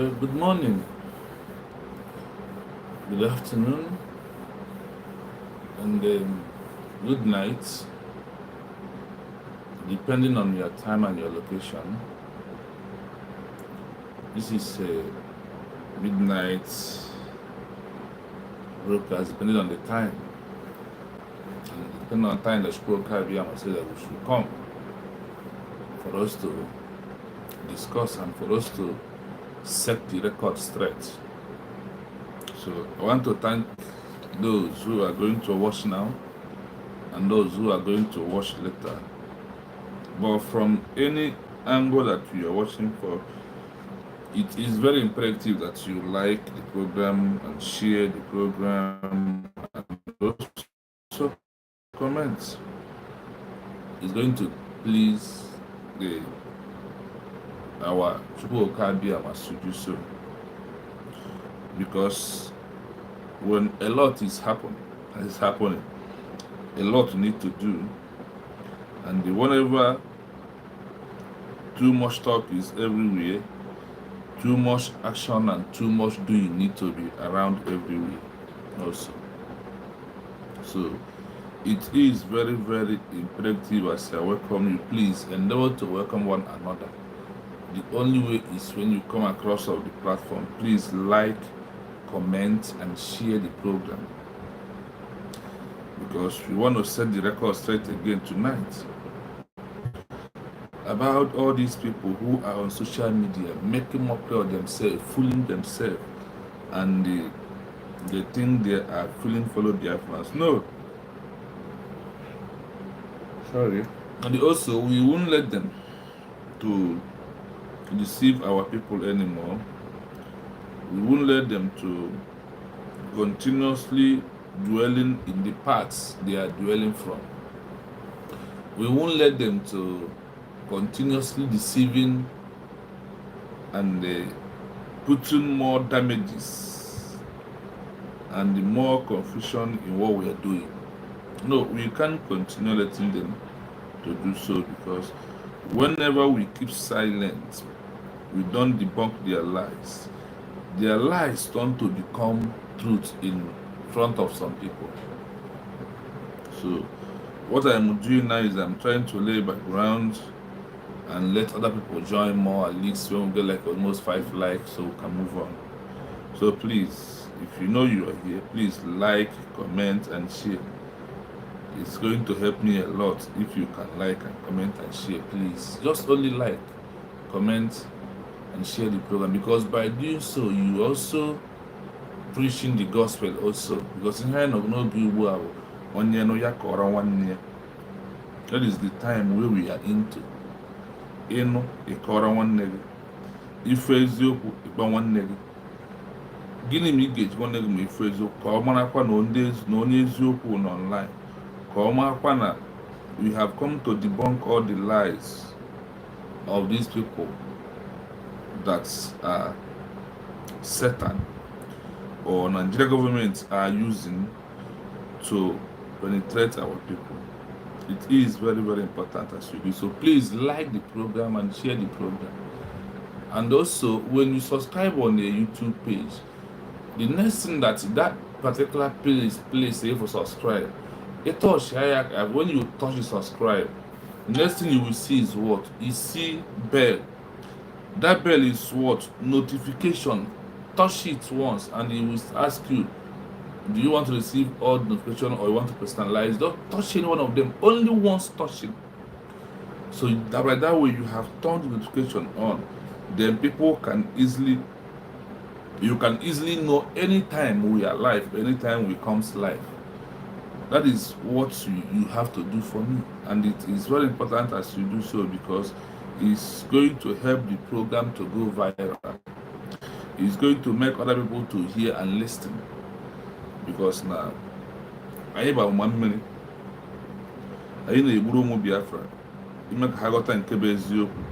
Good morning, good afternoon, and good night, depending on your time and your location. This is a midnight broadcast, depending on the time. And depending on the time, the school Caribbean will say that we should come for us to discuss and for us to set the record straight. So I want to thank those who are going to watch now and those who are going to watch later. But from any angle that you are watching for, it is very imperative that you like the program and share the program and also comment. It's going to please our Chukwuka Masujuso, because when a lot is happening, a lot you need to do, and whenever too much talk is everywhere, too much action and too much doing need to be around everywhere also. So it is very, very imperative as I welcome you. Please endeavor to welcome one another. The only way is when you come across of the platform, please like, comment, and share the program, because we want to set the record straight again tonight about all these people who are on social media making mockery of themselves, fooling themselves, and they think they are feeling fellow Biafrans. No. Sorry. And also, we won't let them to deceive our people anymore. We won't let them to continuously dwelling in the paths they are dwelling from. We won't let them to continuously deceiving and putting more damages and more confusion in what we are doing. No, we can't continue letting them to do so, because whenever we keep silent, we don't debunk their lies. Their lies turn to become truth in front of some people. So what I'm doing now is I'm trying to lay background and let other people join more, at least when we get like almost 5 likes, so we can move on. So please, if you know you are here, please like, comment, and share. It's going to help me a lot if you can like and comment and share. Please just only like, comment, and share the program, because by doing so you also preaching the gospel also, because in here that is the time where we are into ikora one nigga ife eziokwu ikpa one nigga. Gịnị ma ị ga-eji nwanne gị ma ife eziokwu ka ọ marakwa na onye eziokwu nọ online, ka ọ marakwa na we have come to debunk all the lies of these people that Satan or Nigeria government are using to penetrate our people. It is very, very important as you do. So please like the program and share the program. And also, when you subscribe on the YouTube page, the next thing that particular place for subscribe, when you touch the subscribe, the next thing you will see is what? You see bell. That bell is what? Notification. Touch it once and it will ask you, do you want to receive all notification or you want to personalize? Don't touch any one of them, only once touching. So that by that way you have turned the notification on, then people can easily know anytime we are live, anytime we comes live. That is what you have to do for me, and it is very important as you do so, because it's going to help the program to go viral. It's going to make other people to hear and listen, because now I have 1 minute. I na-egburu ụmụ Biafra ime ka ha ghọta nke bụ eziokwu.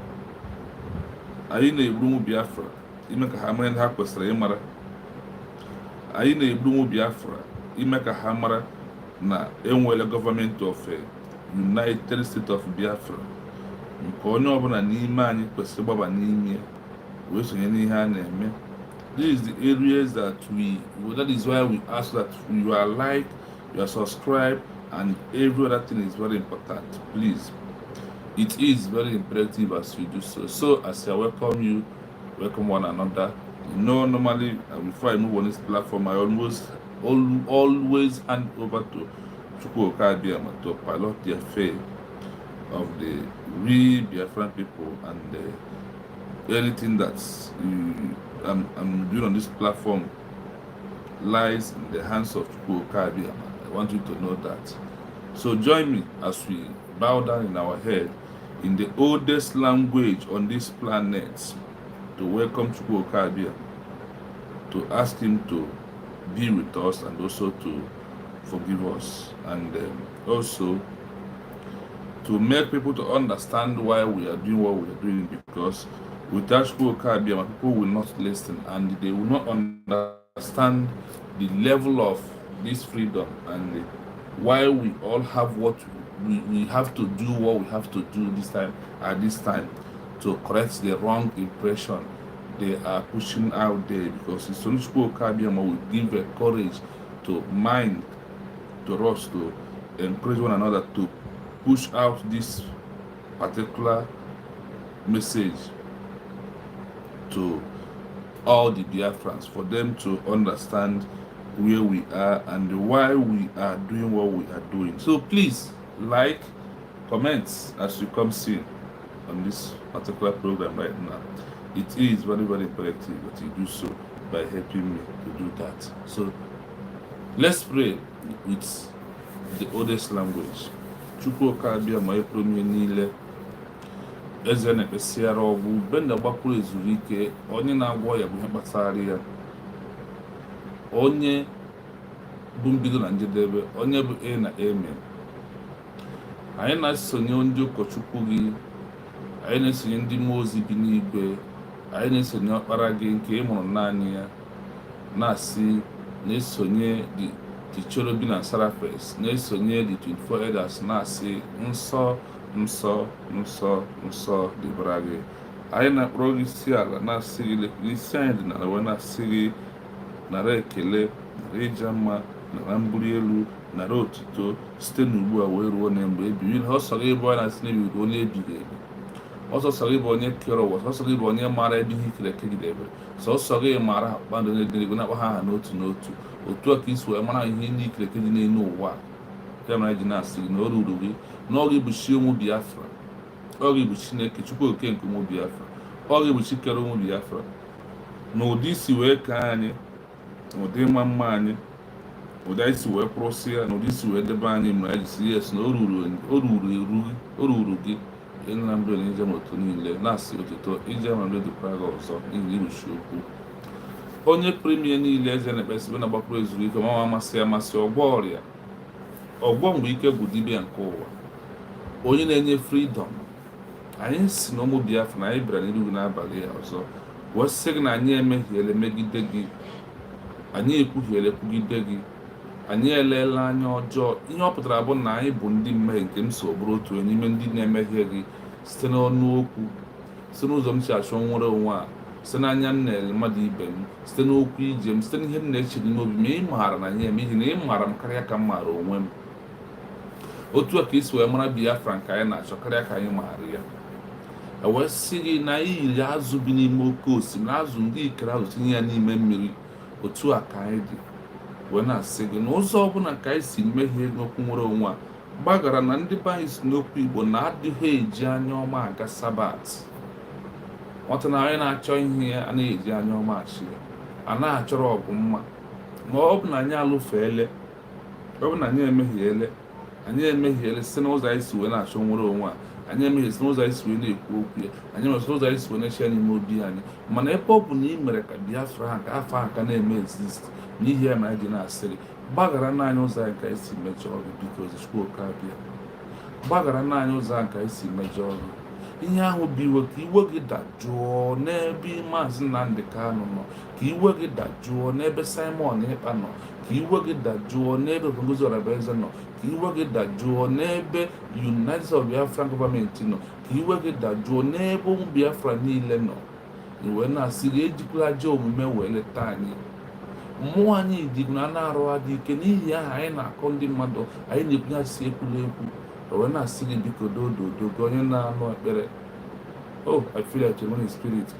Anyị na-egburu ụmụ Biafra ime ka ha mara ihe ha kwesịrị ịmara. Anyị na-egburu ụmụ Biafra ime ka ha mara na enwere gọọmenti of United States of Biafra, nke onye ọbụla n'ime anyị kwesịrị ịgbaba n'ime. wee sonye n'ihe a na-eme. This is the areas that that is why we ask that you are like, you are subscribed, and every other thing is very important. Please, it is very imperative as you do so. So as I welcome one another. Normally, before I move on this platform, I always hand over to Chukwuka Abiyama to pilot the affair of the real Biafran people, and anything that I'm doing on this platform lies in the hands of Chukwuka Abiyama. I want you to know that. So join me as we bow down in our head in the oldest language on this planet to welcome Chukwuka Abiyama, to ask him to be with us and also to forgive us, and also to make people to understand why we are doing what we are doing, because without Chukwuka Abiyama, people will not listen and they will not understand the level of this freedom and why we all have what we have to do, what we have to do this time at this time to correct the wrong impression they are pushing out there, because it's only Chukwuka Abiyama will give the courage to mind to us to encourage one another to push out this particular message to all the Biafrans, for them to understand where we are and why we are doing what we are doing. So please like, comment as you come see on this particular program right now. It is very, very imperative that you do so by helping me to do that. So let's pray with the oldest language. Chukwuka Abiyama epromie niile, eze na-ekpesiara ọgwụ, benda gbapụrụ ezuru ike, onye na-agwọ ya bụ ihe kpatara ya, onye bụ mbido na njedebe, onye bụ na amen. Anyị na-esonye ndị ụkọchukwu gị, anyị na-esonye ndị mmụọ ozi bi n'igwe, anyị na-esonye ọkpara gị nke ị mụrụ naanị ya, na-asị na-esonye the cherubim and seraphim, na-esonye the 24 elders, na-asị nsọ nsọ nsọ nsọ dịbara gị. Anyị na-akpọrọ gị isi ala, na-asị gị lekwa isi anyị dị n'ala, wee na-asị gị nara ekele, nara ịja mma, nara mbuli elu, nara otuto site n'ugbu a wee ruo na mgbe ebighị. Ọsọ gị bụ onye na-asị n'ebighị ruo n'ebighị ebi. Ọsọ gị bụ onye kere ụwa, ọsọ gị bụ onye maara ebe ihe ikere eke gị debe, sọsọ gị maara kpakpando na-edere na-akpọ ha aha n'otu n'otu. Otu a ka isi wee mara ihe ndị ikere eke dị n'elu ụwa. Ya mere ji na-asị gị na o ruru gị, na ọ gị bụ chi ụmụ Biafra, ọ gị bụ Chineke, Chukwu oke nke ụmụ Biafra, ọ gị bụ chi kere ụmụ Biafra, na ụdị isi wee ka anyị, ụdị mma mma anyị, ụdị anyị si wee kwụrụsị ya, na ụdị isi wee debe anyị, mgbe anyị si yes na o ruru gị ịnụ na mbụ na ije moto niile, na-asị otuto ije ma mbe dịkwara gị ọzọ n'ihi iruchi okwu. Onye premier niile, eze na-ekpesibe na gbapụrụ ezuru ike, ma amasị amasị, ọgbọ ọrịa, ọgbọ mgbe ike bụ dibịa nke ụwa, onye na-enye freedom. Anyị si na ụmụ Biafra na anyị bịara n'iru n'abalị ya ọzọ wee sị gị na anyị emehiele megide gị, anyị ekwuhiele ekwugide gị, anyị eleela anya ọjọọ. Ihe ọ pụtara bụ na anyị bụ ndị mmehie, nke m so bụrụ otu n'ime ndị na-emehie gị site n'ọnụ okwu, site n'ụzọ m si achọ nwere onwe a, site n'anya m na-ele mmadụ ibe m, site n'okwu ije m, site n'ihe m na-eche n'ime obi m. Ị maara na anyị eme ihe, na ị maara m karịa ka m maara onwe m. Otu a ka isi wee mara Biafra nke anyị na-achọ karịa ka anyị maara ya. Wee sị gị na anyị yiri azụ bi n'ime oke osimiri, azụ ndị ikere azụ tinye ya n'ime mmiri. Otu a ka anyị dị, wee na-asị gị na ụzọ ọbụla ka anyị si mehie n'okwu nwere onwe a gbagara na ndị be anyị si n'okwu Igbo na-adịghị eji anya ọma aga sabat. Nwata na anyị na-achọ ihe ya anaghị eji anya ọma achị ya, a na-achọrọ ọgụ mma. Ma ọ bụ na anyị alụfeele, ọ bụ na anyị emehiele site n'ụzọ anyị si wee na-achọ nwere onwe a, anyị emeghị site n'ụzọ anyị si wee na-ekwu okwu ya, anyị mere site n'ụzọ anyị si wee na-eche n'ime obi anyị. Mana ebe ọ bụ na ị mere ka Biafra ha nke afọ ahụ ka na-eme exist, n'ihi ya ma anyị ji na-asị gị gbaghara na anyị ụzọ anyị ka anyị si mejọọ gị, biko Chukwuka Abiyama, gbaghara na anyị ụzọ anyị ka anyị si mejọọ gị. Ihe ahụ bụ iwe, ka iwe gị dajụọ n'ebe Maazị Nnamdi Kanu nọ, ka iwe gị dajụọ n'ebe Simon Ekpa nọ, ka iwe gị dajụọ n'ebe Okongozi Orabaeze nọ, ka iwe gị dajụọ n'ebe United of Biafran Government nọ, ka iwe gị dajụọ n'ebe ụmụ Biafra niile nọ. When I see the Ejikula job, me well tiny. Mwani di na arụ adike n'ihi aha anyị na-akọ ndị mmadụ anyị na-ekwu ya si ekwurekwu wee na-asị gị biko dododo gị onye na-anụ ekpere. Oh, I feel like the spirit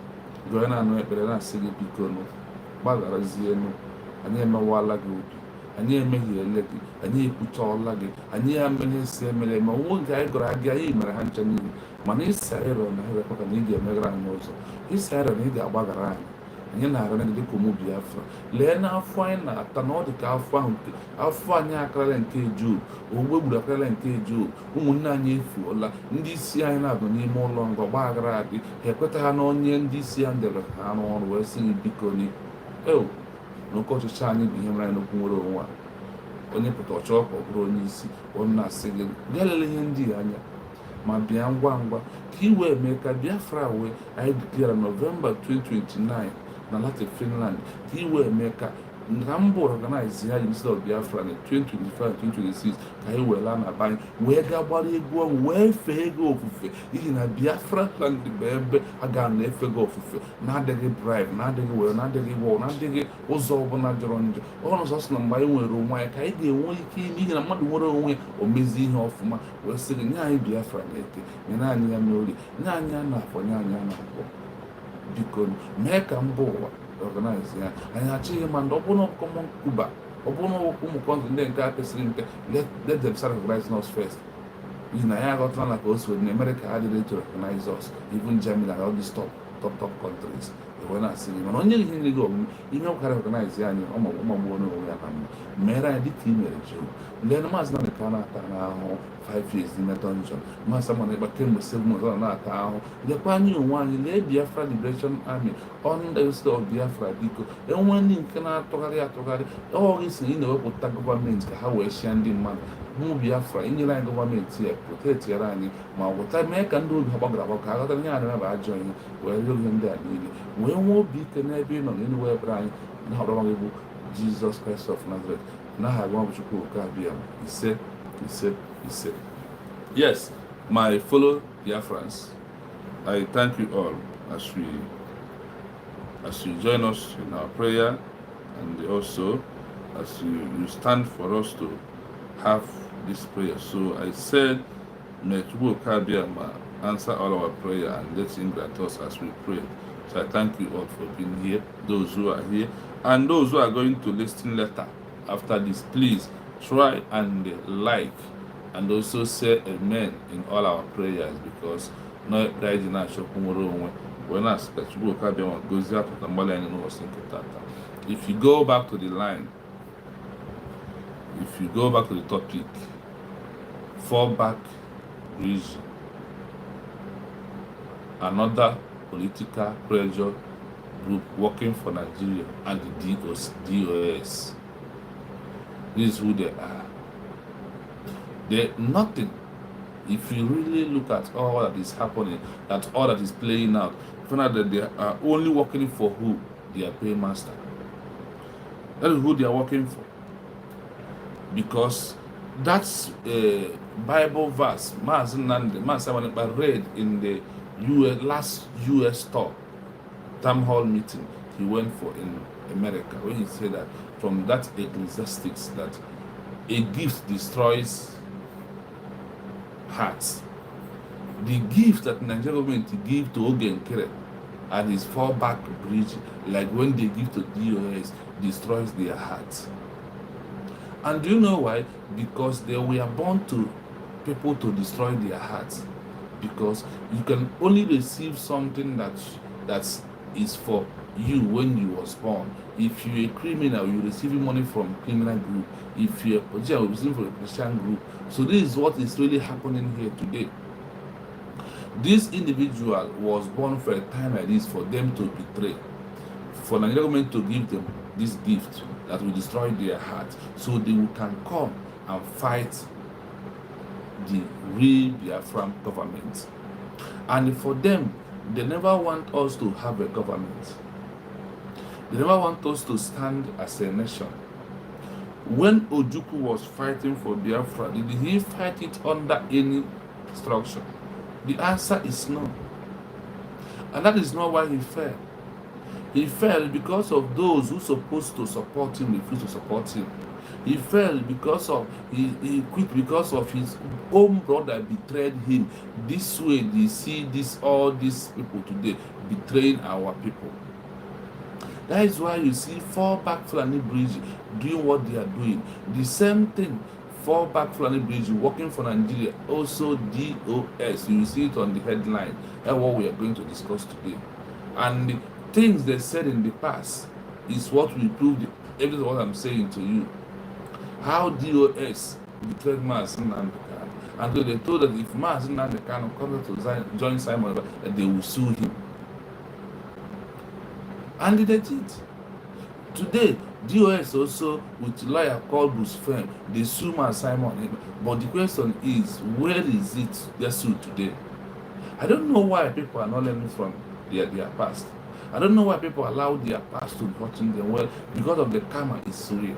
gị onye na-anụ ekpere na-asị gị biko nụ gbagharazie nụ, anyị emewala gị obi, anyị emehiele gị, anyị ekwuchaọla gị, anyị ya mere si emere ma nwo nke anyị gọrọ gị anyị mere ha ncha niile, mana isi anyị rịọ na ịrịọkwa na ị ga-emeghara anyị ụzọ, isi anyị rịọ na ị ga-agbaghara anyị. Anyị na-arịọ gị dịka ụmụ Biafra, lee n'afọ anyị na-ata na ọ dị ka afọ anyị akarịla nke Job, ogbe gburu akarịla nke Job, ụmụnne anyị efuola, ndị isi anyị na-abụ n'ime ụlọ nga ọgba aghara adị, ha ekweta ha na onye ndị isi ya ndere ha n'ọrụ wee sị gị biko n'oke ọchịchị anyị bụ ihe mere anyị n'okwu nwere onwe a. Onye pụta ọchọ ka ọ bụrụ onye isi, onye na-asị gị bịa lele ihe ndị anya ma bịa ngwa ngwa ka i wee mee ka Biafra wee anyị dịklara Novemba 2029 na lati Finland, ka i wee mee ka mba organize ya instead of Biafra na 2025-2026 ka anyị wee laa na be anyị wee gaa gbara egwu ọnwụ wee fee ego ofufe, n'ihi na Biafra land bụ ebe a ga na-efe gị ofufe na-adịghị bribe, na-adịghị were, na-adịghị wọ, na-adịghị ụzọ ọbụla jọrọ njọ. Ọrụ ọzọ sị na mgbe anyị nwere onwe anyị ka anyị ga-enwe ike n'ihi na mmadụ nwere onwe o mezi ihe ọfụma wee sị gị nye anyị Biafra na-eke, nyere anyị ya n'orie, nye anyị ya n'afọ, nye anyị ya n'afọ. Biko mee ka mba ụwa organize ya. Anyị achịghị ma ndị ọ bụrụ common Cuba, ọ bụrụ ụmụ kọntrị ndị nke a pesịrị mpe, let them start organizing us first. N'ihi na ya aghọtala na ka o si na America adịghị to recognize us, even Germany and all these top countries. Wee na-asị gị mana onye ihe nri gị omume ihe ọkara organize anyị ọmagbuo n'onwe ya na mma mere anyị dịka i mere Job. Lee na maazị na ka na-ata n'ahụhụ 5 years n'ime dungeon, maazị ama na-egba kemgbe 7 months ọ na-ata ahụhụ. Lekwa anyị onwe anyị, lee Biafra Liberation Army under state of Biafra. Biko enwe ndị nke na-atụgharị ọ gị si na ị na-ewepụta gọọmenti ka ha wee chịa ndị mmadụ. Ụmụ Biafra inyere anyị gọọmenti ya protektiere anyị ma weta mee ka ndị obi ha gbagara agbagọ ka ha ghọtara ihe anyị bụ ajọ ihe wee rịọ ihe ndị a niile wee nwee obi ike n'ebe ị nọ na enuwe ebere anyị na ọrọma gị bụ Jesus Christ of Nazareth, n'aha gị bụ Chukwu oke abịa ise. Yes, my fellow Biafrans, I thank you all as you join us in our prayer, and also as you stand for us to have this prayer. So I said, may Chukwu oke abịa answer all our prayer and let him grant us as we pray. So I thank you all for being here, those who are here, and those who are going to listen later after this. Please try and like and also say amen in all our prayers, because no when I if you go back to the line, if you go back to the topic, fallback reason, another political pressure group working for Nigeria and the DOS. This is who they are. They're nothing. If you really look at all that is happening, that all that is playing out, find out that they are only working for who? Their paymaster. That is who they are working for. Because that's a Bible verse, Master read in the last US town hall meeting he went for in America, when he said that from that ecclesiastics that a gift destroys hearts. The gift that Nigerian government give to Ogen Kere and his fallback bridge, like when they give to DOS, destroys their hearts. And do you know why? Because they were born to people to destroy their hearts. Because you can only receive something that is for you when you was born. If you're a criminal, you're receiving money from criminal group. If you're a politician, you're receiving from a politician group. So this is what is really happening here today. This individual was born for a time like this for them to betray, for the government to give them this gift that will destroy their heart, so they can come and fight the real Biafran government. And for them, they never want us to have a government. They never want us to stand as a nation. When Ojukwu was fighting for Biafra, did he fight it under any structure? The answer is no. And that is not why he fell. He fell because of those who supposed to support him refused to support him. He fell because of he quit because of his own brother betrayed him. This way, they see this all these people today betraying our people. That is why you see Fallback Fulani Bridge doing what they are doing. The same thing, Fallback Fulani Bridge working for Nigeria, also DOS. You see it on the headline. That's what we are going to discuss today. And the things they said in the past is what will prove everything what I'm saying to you. How DOS betrayed Maazị Nnamdi Kanu. And so they told that if Maazị Nnamdi Kanu comes to join Simon, that they will sue him. And they did. Today, DOS also, with a lawyer called Bruce Fem, they sue Simon. But the question is, where is it they sued today? I don't know why people are not learning from their past. I don't know why people allow their past to be hurting them. Well, because of the karma is so real.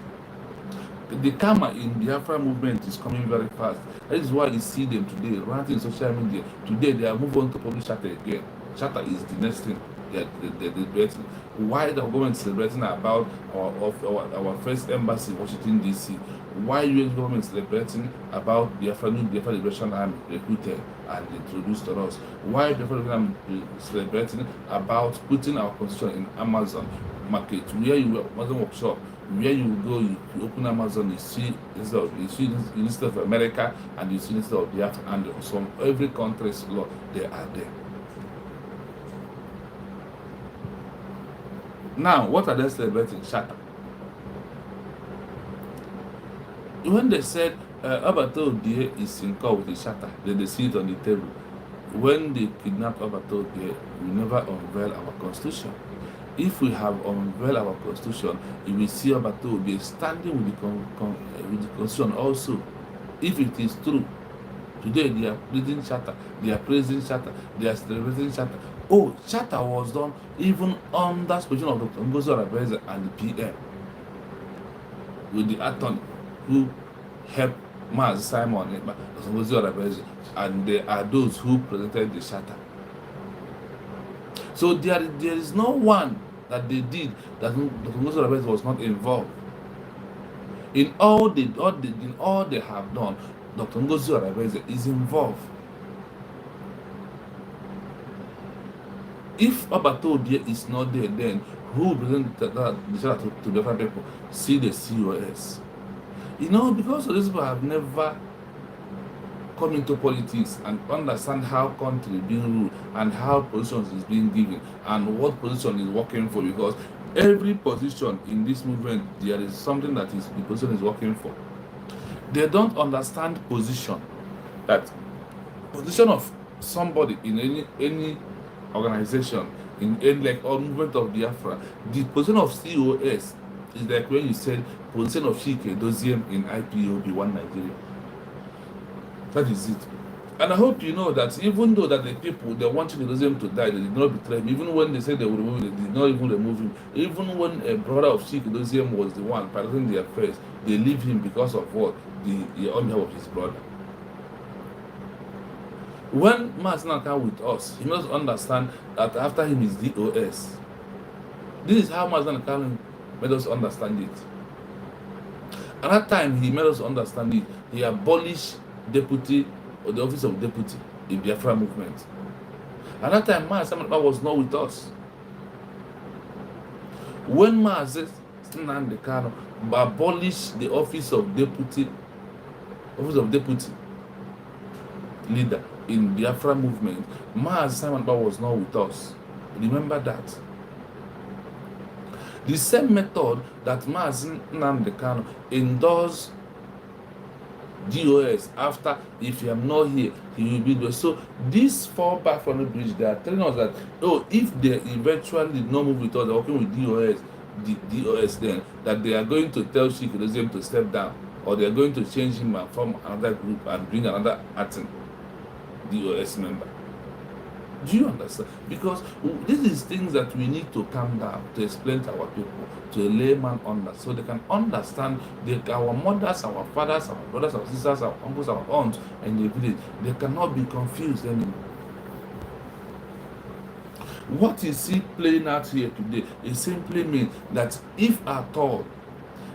The karma in the Biafra movement is coming very fast. That is why you see them today ranting in social media. Today they are moving on to publish Shatter again. Shatter is the next thing they're debating. Why the government is celebrating about our first embassy in Washington DC? Why US government is celebrating about the Biafra Liberation Army recruited and introduced to us? Why the Biafra Liberation Army is celebrating about putting our constitution in Amazon market, where you Amazon workshop, where you go, you open Amazon, you see list of America and you see list of Biafra, and from every country's law they are there. Now, what are they celebrating? Shatter. When they said Abato Odie is in court with the Shatter, then they see it on the table. When they kidnapped Abato Odie, we never unveil our constitution. If we have unveiled our constitution, you will see Abato Odie standing with the constitution also. If it is true, today they are reading Shatter, they are praising Shatter, they are celebrating Shatter. Oh, Shatter was done even under supervision of Dr. Ngozi Oraveze and the PM, with the attorney who helped Maazị Simon Ekpa, Dr. Ngozi Oraveze, and they are those who presented the Shatter. So there is no one that they did that Dr. Ngozi Oraveze was not involved. In all they have done, Dr. Ngozi Oraveze is involved. If Abato Odie is not there, then who present the Shatter to different people? See the COS. You know, because these people have never come into politics and understand how country is being ruled and how positions is being given and what position is working for, because every position in this movement there is something that is the position is working for. They don't understand position, that position of somebody in any organization, in any like or movement of Biafra. The position of COS is like when you said position of Chike Doziem in IPOB One Nigeria. That is it. And I hope you know that even though that the people they wanted Doziem to die, they did not betray him. Even when they said they would remove him, they did not even remove him. Even when a brother of Chike Doziem was the one piloting their affairs, they leave him because of what? The on behalf of his brother. When Maazị Nnamdi Kanu with us, he must understand that after him is DOS. This is how Maazị Nnamdi Kanu made us understand it. At that time, he made us understand it. He abolished deputy or the office of deputy in the Biafra movement. At that time, Maazị Nnamdi Kanu was not with us. When Maazị Nnamdi Kanu abolished the office of deputy leader in the Biafra movement, Maazị Simon Ekpa was not with us. Remember that. The same method that Maazị Nnamdi Kanu endorsed DOS after, if you are not here, he will be there. So this Fallback from the bridge, they are telling us that, oh, if they eventually did not move with us, they're working with DOS then, that they are going to tell Chike Doziem to step down, or they are going to change him and form another group and bring another acting DOS member. Do you understand? Because this is things that we need to calm down to explain to our people, to a layman under, so they can understand that our mothers, our fathers, our brothers, our sisters, our uncles, our aunts in the village, they cannot be confused anymore. What you see playing out here today is simply mean that if at all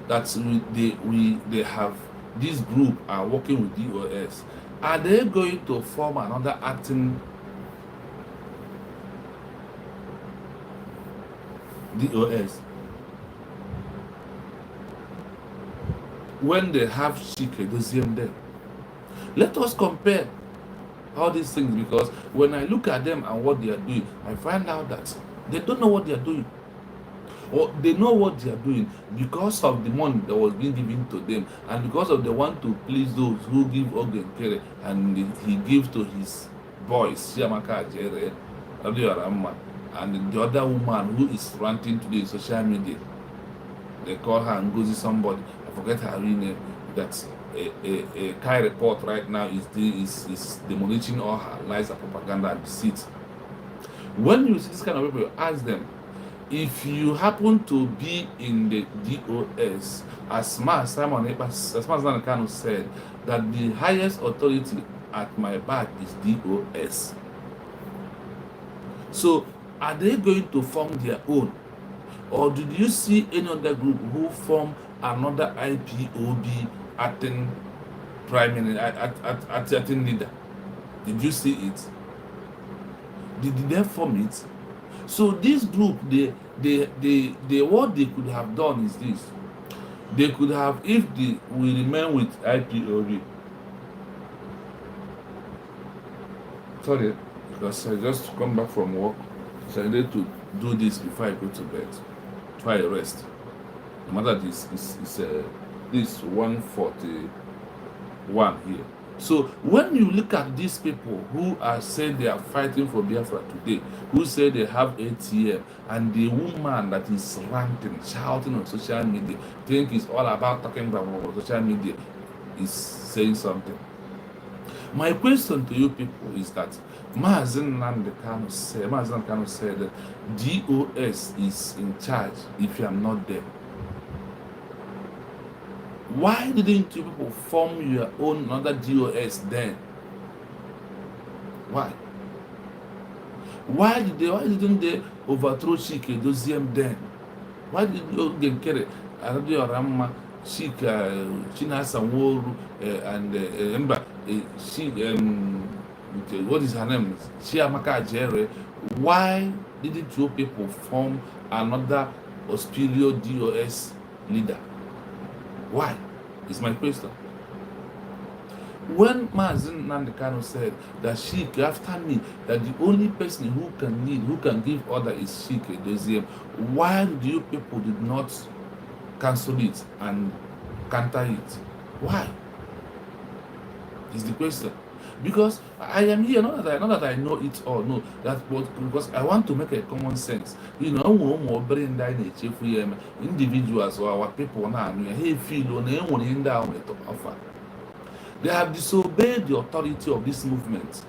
that they have this group are working with DOS, are they going to form another acting DOS when they have Chike Doziem there? Let us compare all these things, because when I look at them and what they are doing, I find out that they don't know what they are doing, or they know what they are doing because of the money that was being given to them, and because of they want to please those who give Ogenkere, and he gives to his boys Siamaka Ajere, Adeorama, and the other woman who is ranting today in social media. They call her Ngozi somebody, I forget her real name. That's a Kai report right now is demolishing all her lies and propaganda and deceit. When you see this kind of people, you ask them, if you happen to be in the DOS, as Simon Kanu said, that the highest authority at my back is DOS. So, are they going to form their own? Or did you see any other group who form another IPOB acting prime minister, acting leader? Did you see it? Did they form it? So this group, they what they could have done is this. They could have, if we remain with IPOB. Sorry, because I just come back from work, so I need to do this before I go to bed. Try a rest. No matter this is 1:41 here. So when you look at these people who are saying they are fighting for Biafra today, who say they have ATM, and the woman that is ranting, shouting on social media, think it's all about talking about social media, is saying something. My question to you people is that Mazen Kanu said that DOS is in charge if you are not there. Why didn't you people form your own another DOS then? Why? Why didn't they overthrow Chike Doziem then? Why did you get carried? Adeorama, Chika, Chinasa Woru, and remember, what is her name? Chiamaka Ajere. Why didn't you people form another Ospilio DOS leader? Why? Is my question. When Mazen Nandekano said that Chike, after me, that the only person who can lead, who can give order is Chike Doziem, why do you people did not cancel it and counter it? Why? Is the question. Because I am here, not that I know it all, no, because I want to make a common sense. You know, individuals or our people now, hey, feel they have disobeyed the authority of this movement.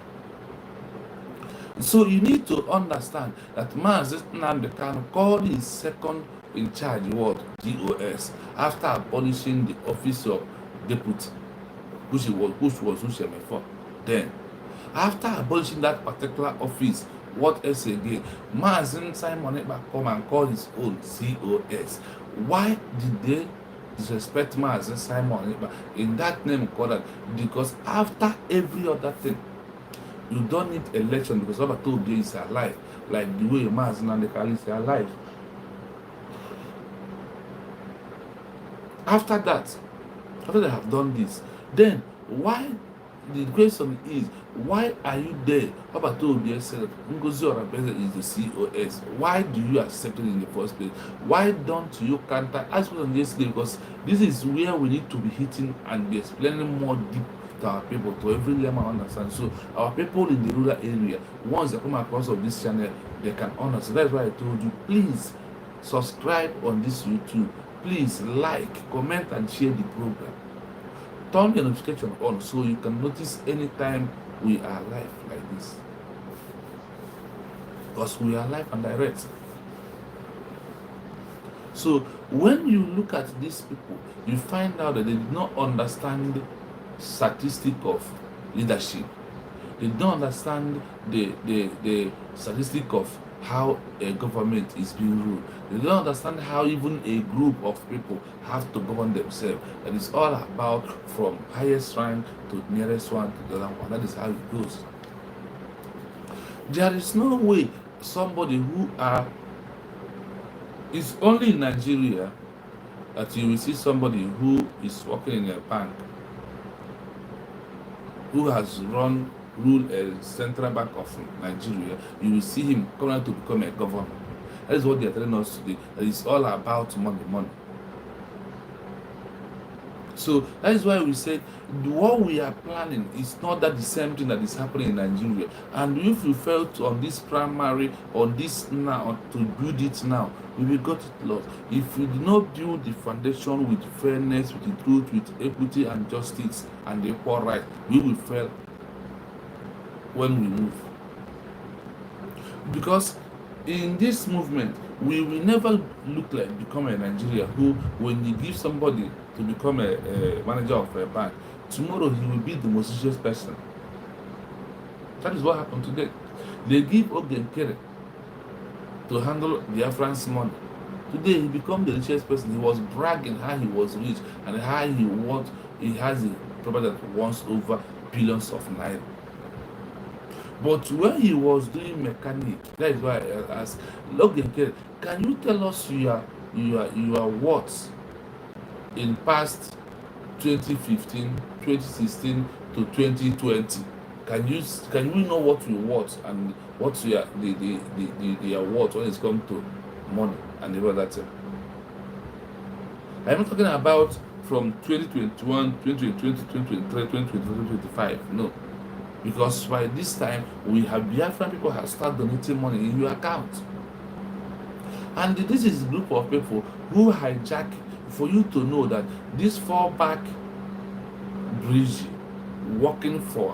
So you need to understand that Mazen Nandekano called his second in charge word DOS after abolishing the office of deputy, which was before. Then, after abolishing that particular office, what else again? Mazen Simon Ekpa come and call his own COS. Why did they disrespect Mazen Simon Ekpa in that name called that? Because after every other thing, you don't need election, because Baba told you is alive, like the way Mazen and the Kali is alive. After that, after they have done this, then why? The question is, why are you there? Papa told you said Ngozi Orabeze is the COS. Why do you accept it in the first place? Why don't you counter? As well as yesterday, because this is where we need to be hitting and be explaining more deep to our people, to every level understand. So our people in the rural area, once they come across of this channel, they can understand. That's why I told you, please subscribe on this YouTube. Please like, comment, and share the program. Turn your notification on so you can notice anytime we are live like this, because we are live and direct. So when you look at these people, you find out that they did not understand the statistic of leadership. They don't understand the statistic of how a government is being ruled. They don't understand how even a group of people have to govern themselves. And it's all about from highest rank to nearest one to the other one. That is how it goes. There is no way somebody who is only in Nigeria that you will see somebody who is working in a bank, who has ruled a central bank of Nigeria. You will see him coming to become a governor. That is what they are telling us today. That it's all about money, money. So that is why we said what we are planning is not that the same thing that is happening in Nigeria. And if we fail on this primary, on this now, to build it now, we will got it lost. If we do not build the foundation with fairness, with the truth, with equity and justice and the equal right, we will fail when we move. Because in this movement, we will never look like become a Nigeria who, when you give somebody to become a manager of a bank, tomorrow he will be the most richest person. That is what happened today. They give Ogenkere to handle BIAFRAISMYHOME money. Today he became the richest person. He was bragging how he was rich and how he has a property that wants over billions of naira. But when he was doing mechanic, that is why I asked, Ogenkere, can you tell us your what in past 2015, 2016 to 2020? Can we know what you want and what's your the award when it's come to money and the other thing? I'm not talking about from 2021, 2020, 2023, 2024, 2025. No. Because by this time, we have Biafran people have started donating money in your account. And this is a group of people who hijack, for you to know that this FALLBACK BREASURE working for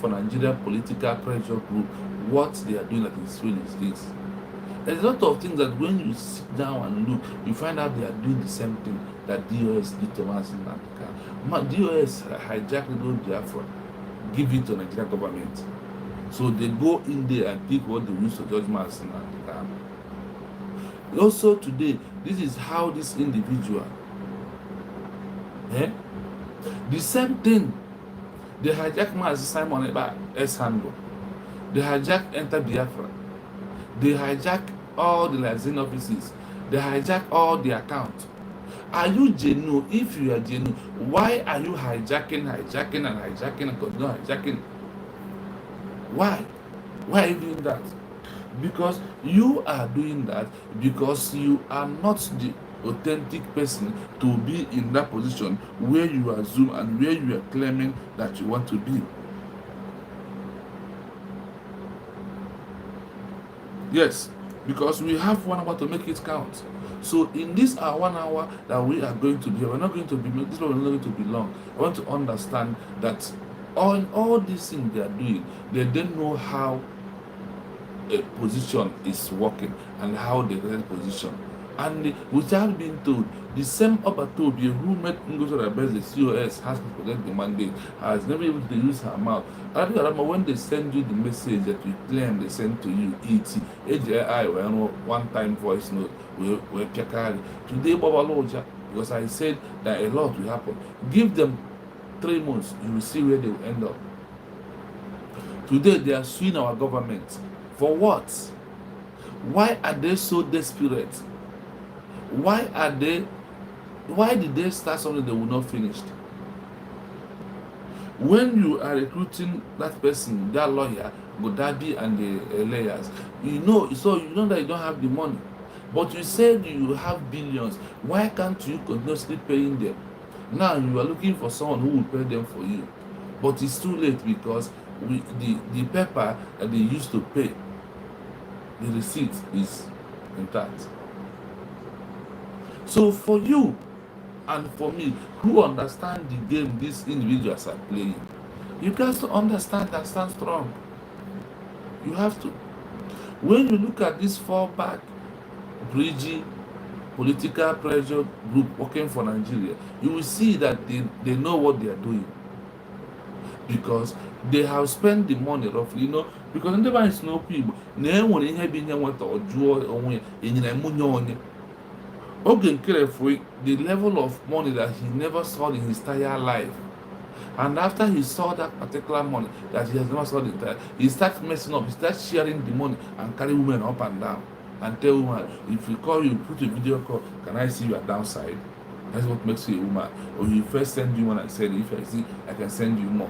Nigeria political pressure group, what they are doing at this field is this. There's a lot of things that when you sit down and look, you find out they are doing the same thing that DOS did to us in Africa. DOS hijacked the Biafra, give it to Nigerian government. So they go in there and pick what they use to judge mass in Africa. Also today, this is how this individual, the same thing, they hijack Mazi Simon Eba S handle, they hijack Enter Biafra, they hijack all the liaison offices, they hijack all the accounts. Are you genuine? If you are genuine, why are you hijacking and continue hijacking? Why are you doing that? Because you are doing that because you are not the authentic person to be in that position where you assume and where you are claiming that you want to be. Yes, because we have 1 hour to make it count. So in this 1 hour that we are going to be, we're not going to be, this one is not going to be long. I want to understand that on all these things they are doing, they don't know how a position is working and how they get position. And without being told, the same Obatobie who met Ngozo Rabes, the COS, has to forget the mandate, has never able to use her mouth. When they send you the message that you claim they send to you, AJI, one time voice note, we're today, Baba Loja, because I said that a lot will happen. Give them 3 months, you will see where they will end up. Today, they are suing our government. For what? Why are they so desperate? Why did they start something they will not finish? When you are recruiting that person, that lawyer, Godabi and the layers, you know that you don't have the money. But you said you have billions. Why can't you continuously paying them? Now you are looking for someone who will pay them for you. But it's too late because the paper that they used to pay, the receipt is intact. So for you and for me, who understand the game these individuals are playing, you guys to understand and stand strong. You have to. When you look at this FALLBACK BREASURE political pressure group working for Nigeria, you will see that they know what they are doing. Because they have spent the money roughly. because ndị be si n'okwu Igbo na enwere ihe bụ ihe nweta ọ jụọ onwe ya enyere mụnye onye oge nkere for the level of money that he never saw in his entire life. And after he saw that particular money that he has never saw in entire, he starts messing up. He starts sharing the money and carry women up and down and tell women, if we call you, put a video call, can I see your downside? That's what makes you a woman. Or he first send you one and said, if I see, I can send you more.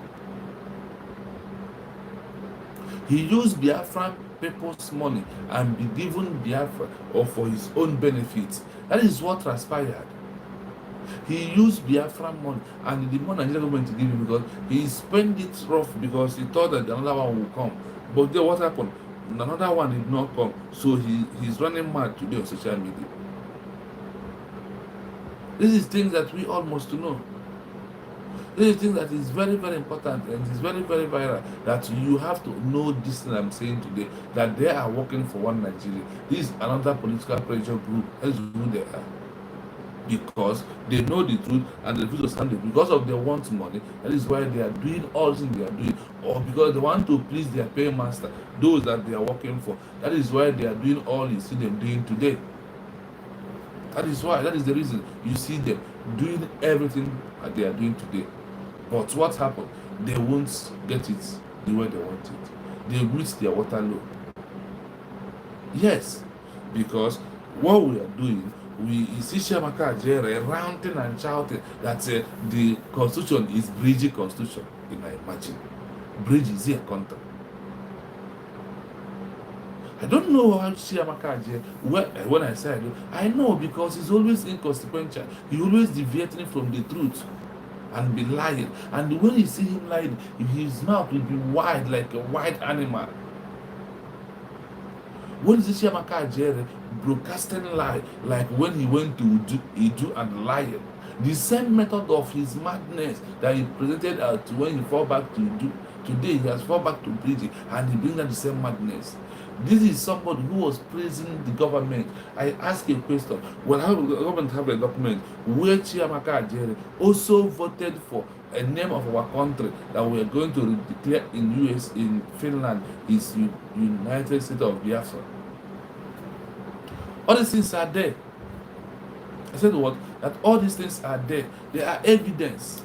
He used Biafran people's money and be given Biafra or for his own benefits. That is what transpired. He used Biafran money and the money Nigeria government to give him because he spent it rough because he thought that another one will come. But then what happened? Another one did not come. So he's running mad today on social media. This is things that we all must know. This is thing that is very, very important and is very, very viral, that you have to know this thing I'm saying today, that they are working for one Nigeria. This is another political pressure group. That's who they are. Because they know the truth and they refuse to stand it. Because of they want money, that is why they are doing all things they are doing. Or because they want to please their paymaster, those that they are working for. That is why they are doing all you see them doing today. That is why, that is the reason you see them doing everything that they are doing today. But what happened? They won't get it the way they want it. They reach their Waterloo. Yes, because what we are doing, we see Shamaka Jere ranting and shouting that the constitution is bridge constitution. You can imagine. Bridge is here contract. I don't know how Chiamaka Jere, when I say I know because he's always inconsequential. He always deviating from the truth and be lying. And when you see him lying, his mouth will be wide like a wild animal. When you see Chiamaka Jere broadcasting lie, like when he went to Idu and lying, the same method of his madness that he presented when he fall back to Idu, today he has fall back to Bridge and he brings out the same madness. This is somebody who was praising the government. I ask a question. When the government have a document where Chiamaka Ajere also voted for a name of our country that we are going to declare in Finland is United States of Biafra. All these things are there. I said what? That all these things are there. They are evidence.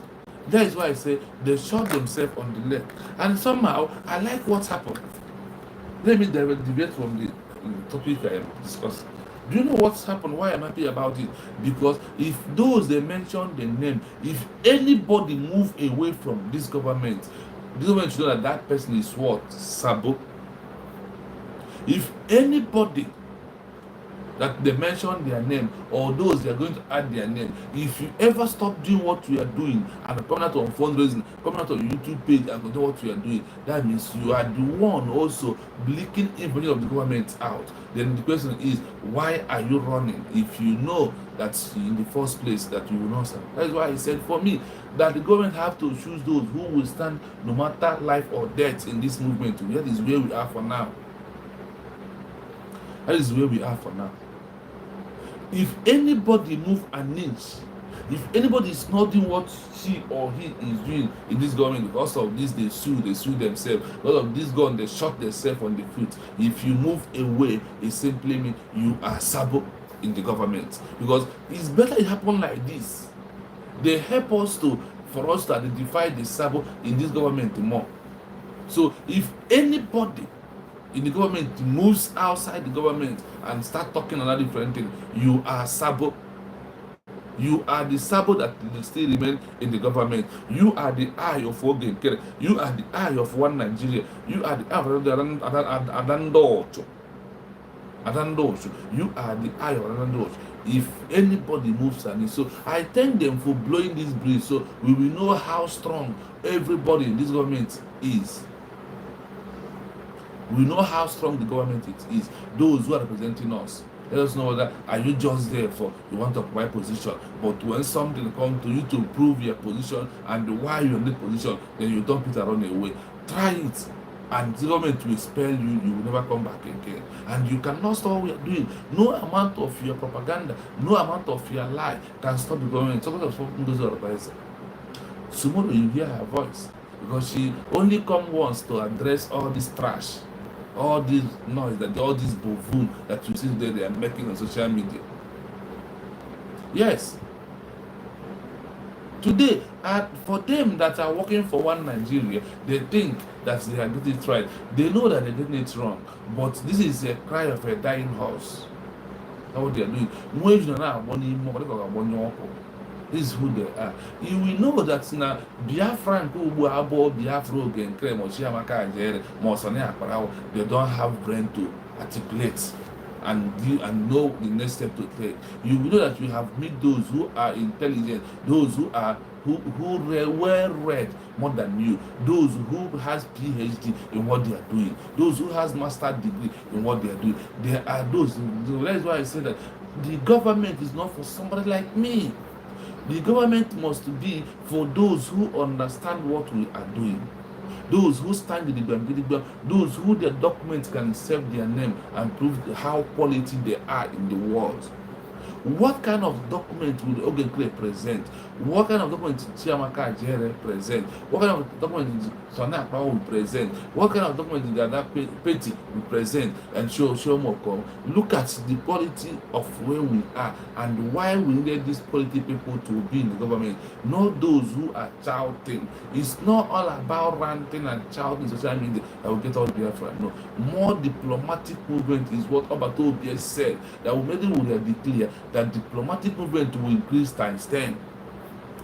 That is why I say they shot themselves on the leg. And somehow I like what happened. Let me deviate from the topic I am discussing. Do you know what's happened? Why I'm happy about it? Because if those they mention the name, if anybody move away from this government should know that that person is what? Sabo. If anybody that they mention their name or those they are going to add their name, if you ever stop doing what you are doing and come out on fundraising, come out on YouTube page and continue what you are doing, that means you are the one also leaking information of the government out. Then the question is, why are you running if you know that in the first place that you will not stand? That is why I said for me that the government have to choose those who will stand no matter life or death in this movement. That is where we are for now. That is where we are for now. If anybody move an inch, if anybody is not doing what she or he is doing in this government, because of this they sue themselves, because of this gun they shot themselves on the foot. If you move away, it simply means you are sabo in the government. Because it's better it happen like this. They help us for us to identify the sabo in this government more. So if anybody in the government moves outside the government and start talking another different thing, you are sabo. You are the sabo that still remain in the government. You are the eye of Ogen. You are the eye of one Nigeria. You are the eye of Adandocho. You are the eye of Adandocho. If anybody moves and so I thank them for blowing this breeze so we will know how strong everybody in this government is. We know how strong the government is. Those who are representing us. Let us know that are you just there for you want to occupy position, but when something comes to you to prove your position and why you're in that position, then you dump it around away. Try it, and the government will expel you. You will never come back again, and you cannot stop what we are doing. No amount of your propaganda, no amount of your lie can stop the government. Somebody goes to advise her. Tomorrow you hear her voice because she only come once to address all this trash. all this noise, that all this buffoon that you see there they are making on social media. Yes. Today, for them that are working for one Nigeria, they think that they are getting it right. They know that they're getting it wrong. But this is a cry of a dying horse. That's what they are doing. This is who they are. You will know that now Biafra and Biafra they don't have brain to articulate and know the next step to take. You will know that you have met those who are intelligent, those who are well read more than you, those who has PhD in what they are doing, those who has master degree in what they are doing. There are those. That's why I say that the government is not for somebody like me. The government must be for those who understand what we are doing. Those who stand in the those who their documents can serve their name and prove how quality they are in the world. What kind of document will Ogenkle present? What kind of document Chiamaka Ajere present? What kind of document Sana Akpa will present? What kind of document did Ada Petty will present and show Moko? Look at the quality of where we are and why we need these quality people to be in the government. Not those who are shouting. It's not all about ranting and shouting social media that will get all Biafra. No. More diplomatic movement is what Obato Obies said. That will make them declare that diplomatic movement will increase times 10.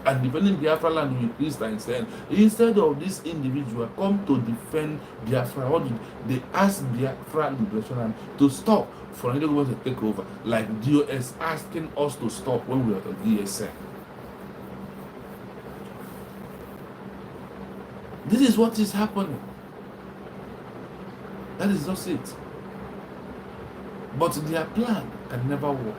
And defending Biafra land will increase times 10. Instead of this individual come to defend Biafra, what did they ask Biafra Liberation Army to stop for another government to take over, like DOS asking us to stop when we were at ESN. This is what is happening. That is just it. But their plan can never work.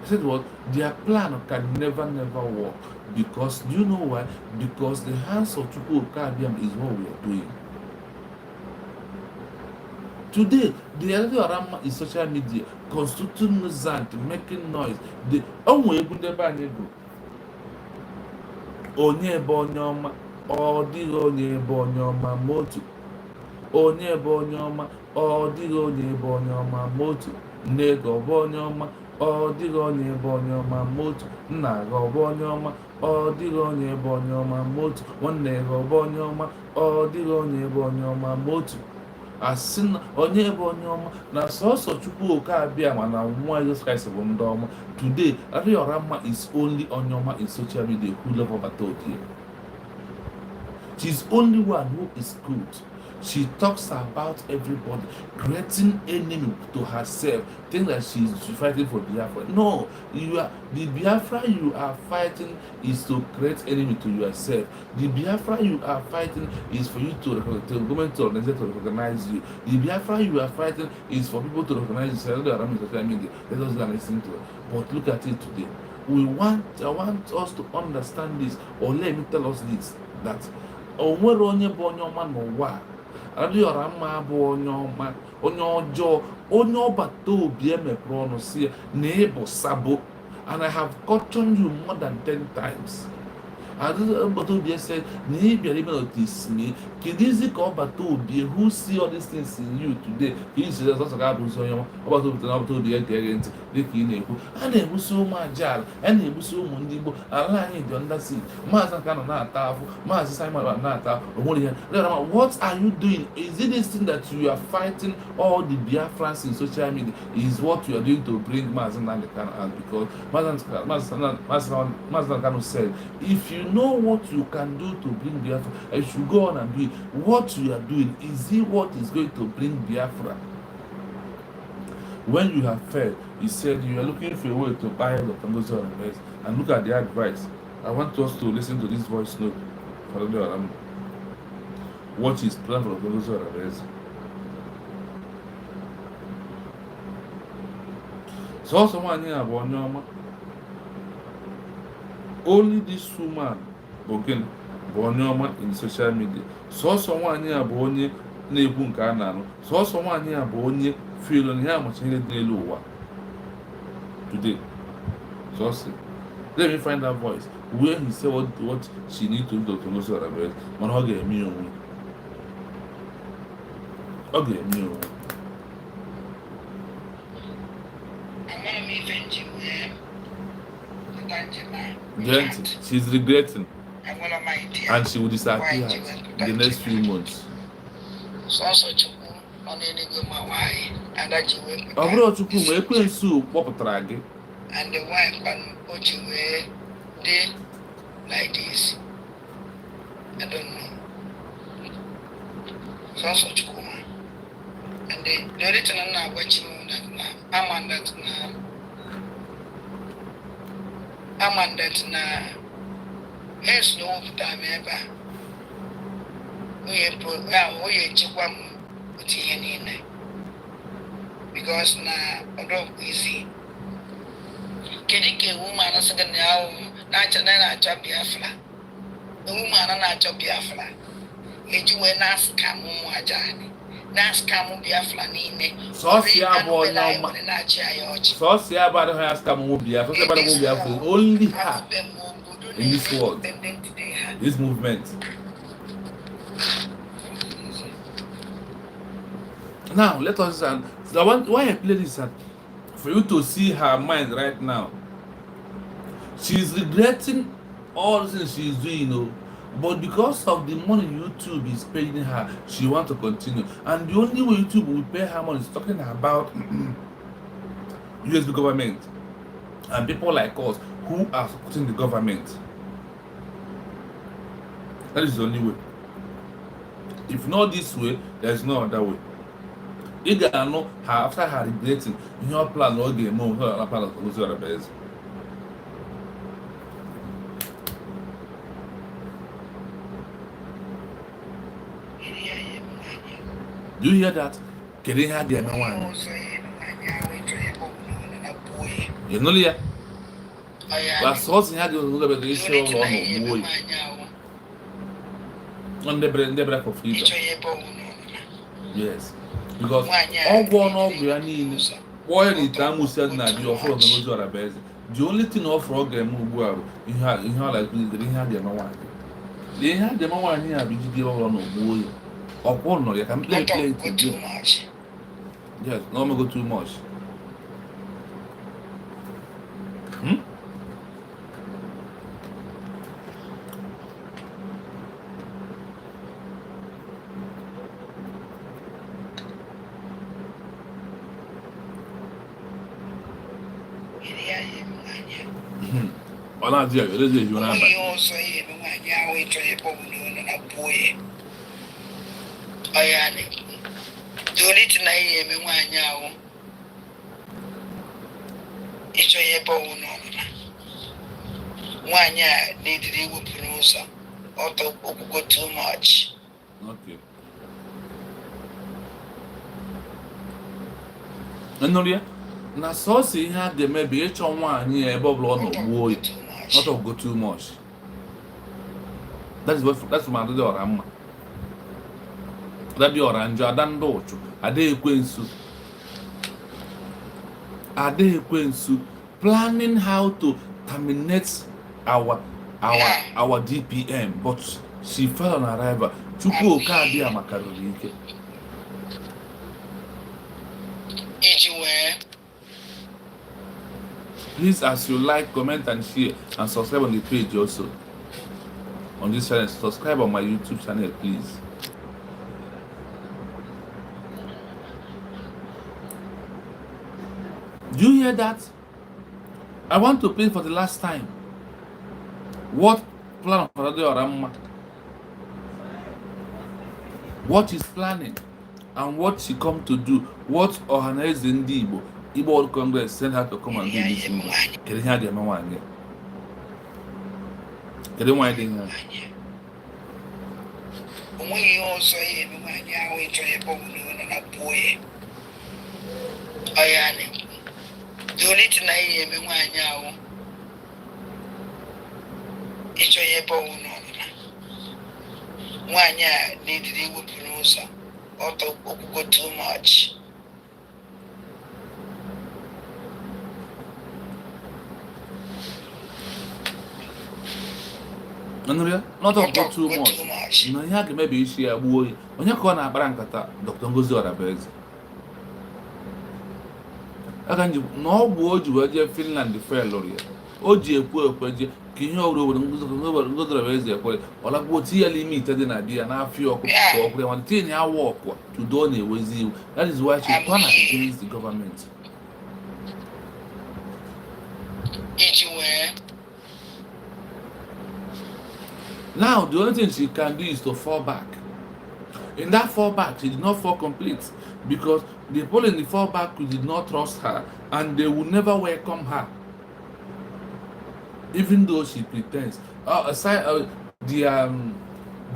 I said what? Their plan can never work. Because, do you know why? Because the hands of Chukwu Okabiam is what we are doing. Today, the other around is social media, constituting nuisance, making noise. The only way to go. Onye bonyoma, odigo onye bonyoma motu. Onye bonyoma, odigo onye bonyoma motu. Nego bonyoma, odigo onye bonyoma motu. Nago bonyoma, odigo onye bonyoma motu. Onego bonyoma, odigo onye bonyoma motu. Asin onye bonyoma na so Chukwu Okabiam na nwa Jesus Christ bụ ndị ọma. Today, Ariorama is only Onyoma in social media who love Obatoti. She's only one who is good. She talks about everybody, creating enemy to herself, think that she's fighting for Biafra. No, the Biafra you are fighting is to create enemy to yourself. The Biafra you are fighting is for you to government to recognize you. The Biafra you are fighting is for people to recognize you. Let us go and listen to it. But look at it today. I want us to understand this, or let me tell us this, that onye bonyoma n'ụwa Ariorama bụ onye ọma, onye ọjọọ, onye ọbata obi emepere ọnụ si na ịbụ sabo, and I have cautioned you more than 10 times. Ọbata obi said na ị bịara ime notice me, kedizi ka ọbata obi who see all these things in you today, ka ị si ọsọ ga abụ onye ọma, ọbata obi ga-ege ntị dịka ị na-ekwu. A na-egbusi ụmụ ajaala, a na-egbusi ụmụ ndị Igbo, ala anyị dị ndasi, Maazị Nka nọ na-ata afụ, Maazị Simon na-ata onwere ihe. What are you doing? Is it this thing that you are fighting all the Biafrans in social media is what you are doing to bring Maazị Nka out? Because Maazị Nka said, if you know what you can do to bring Biafra, you should go on and do it. What you are doing, is it what is going to bring Biafra? When you have failed, he said you are looking for a way to buy the Congozo and and look at the advice. I want us to listen to this voice note. What is plan for the Congozo and so someone here about only this woman again Bonyoma in social media. So someone here Bonye Nebun Kanano. So someone here Bonye feel on here much in the lower today. So let me find that voice where he said what she need to do to know so that man hug me on me. Okay, no. She's regretting. And she will disappear in the next few months. Abro chukwu ma ekwensu kpọpụtara gị. And the wife and Ochiwe did like this. I don't know. So also Chukuma. And the reason I'm not watching that now, I'm on that now. I'm on that now. There's no time ever. We Chikwam Utianine. Because now I don't easy. Kedike woman as a now, Nachana Biafra. The woman and Biafra. You were Nasca Mumajani. Nasca Biafra Nine. Socia boy now. Socia about the Nasca Biafra. Only her in this world. This movement. Now let us why I play this for you to see her mind right now. She's regretting all the things she's doing, but because of the money YouTube is paying her, she wants to continue. And the only way YouTube will pay her money is talking about USB government and people like us who are supporting the government. That is the only way. If not this way, there is no other way. You gotta know how after her regretting, your plan no game more, her plan of the best. Do you hear that? Getting her there no one. You know here? But source had the issue on boy. On the break of freedom. Yes. Because all one of we are needing boy the time we said that you offer the best. The only thing of program move you have like they had the no one. They had the one here be on boy. Or one no you can play too much. Yes, no go too much. Ọlá àti ẹ̀yọ́ lóde ìjọ náà bá. Wọ́n sọ yìí ni wọ́n á yá àwọn ìtọ́ yẹn bọ̀ wọ́n lọ́nà àbúrò yẹn. Ọ̀yà ni torí tí náà yẹ mi wọ́n á yá àwọn ìtọ́ yẹn bọ̀ wọ́n lọ́nà. Wọ́n á yá ní ìdílé wọ́pọ̀ ní ọ̀sán ọ̀tọ̀ òkùnkùn too much. Okay. Ẹnu rí ẹ na sọ́ọ̀sì ihe a ga-eme bụ ịchọ nwaanyị ebe ọ bụla ọ nọ gbuo ya. Not of go too much. That's my other ọra that the ọra njọ ada ndị ụchụ ada ekwensu planning how to terminate our DPM, but she fell on arrival. Chukwu oke adịghị makarịrị ike. Please, as you like, comment, and share, and subscribe on the page also. On this channel, subscribe on my YouTube channel, please. Do you hear that? I want to play for the last time. What plan for the Orama? What she's planning, and what she come to do. What Ohaneze Ndibo. Igbo World Congress sent her to come and do this thing. Can you hear the man? Can you hear the We also hear the man. Yeah, we try to a boy. I am. Do it tonight, me one now. It's a bone. One year needed it with Perusa. Auto go too much. Not talk too much. No, you have maybe she a boy. When you call a brancata, Dr. Ngozi Orabeze. I can no boy you were Finland the fair lawyer. Oji a poor pledge, King Oro Ngozi Orabeze, or like what he limited in idea and a few or 10 hour walk to donate with you. That is why she turned against the government. Now, the only thing she can do is to fall back. In that fallback, she did not fall complete because the people in the fallback did not trust her and they would never welcome her, even though she pretends. Aside their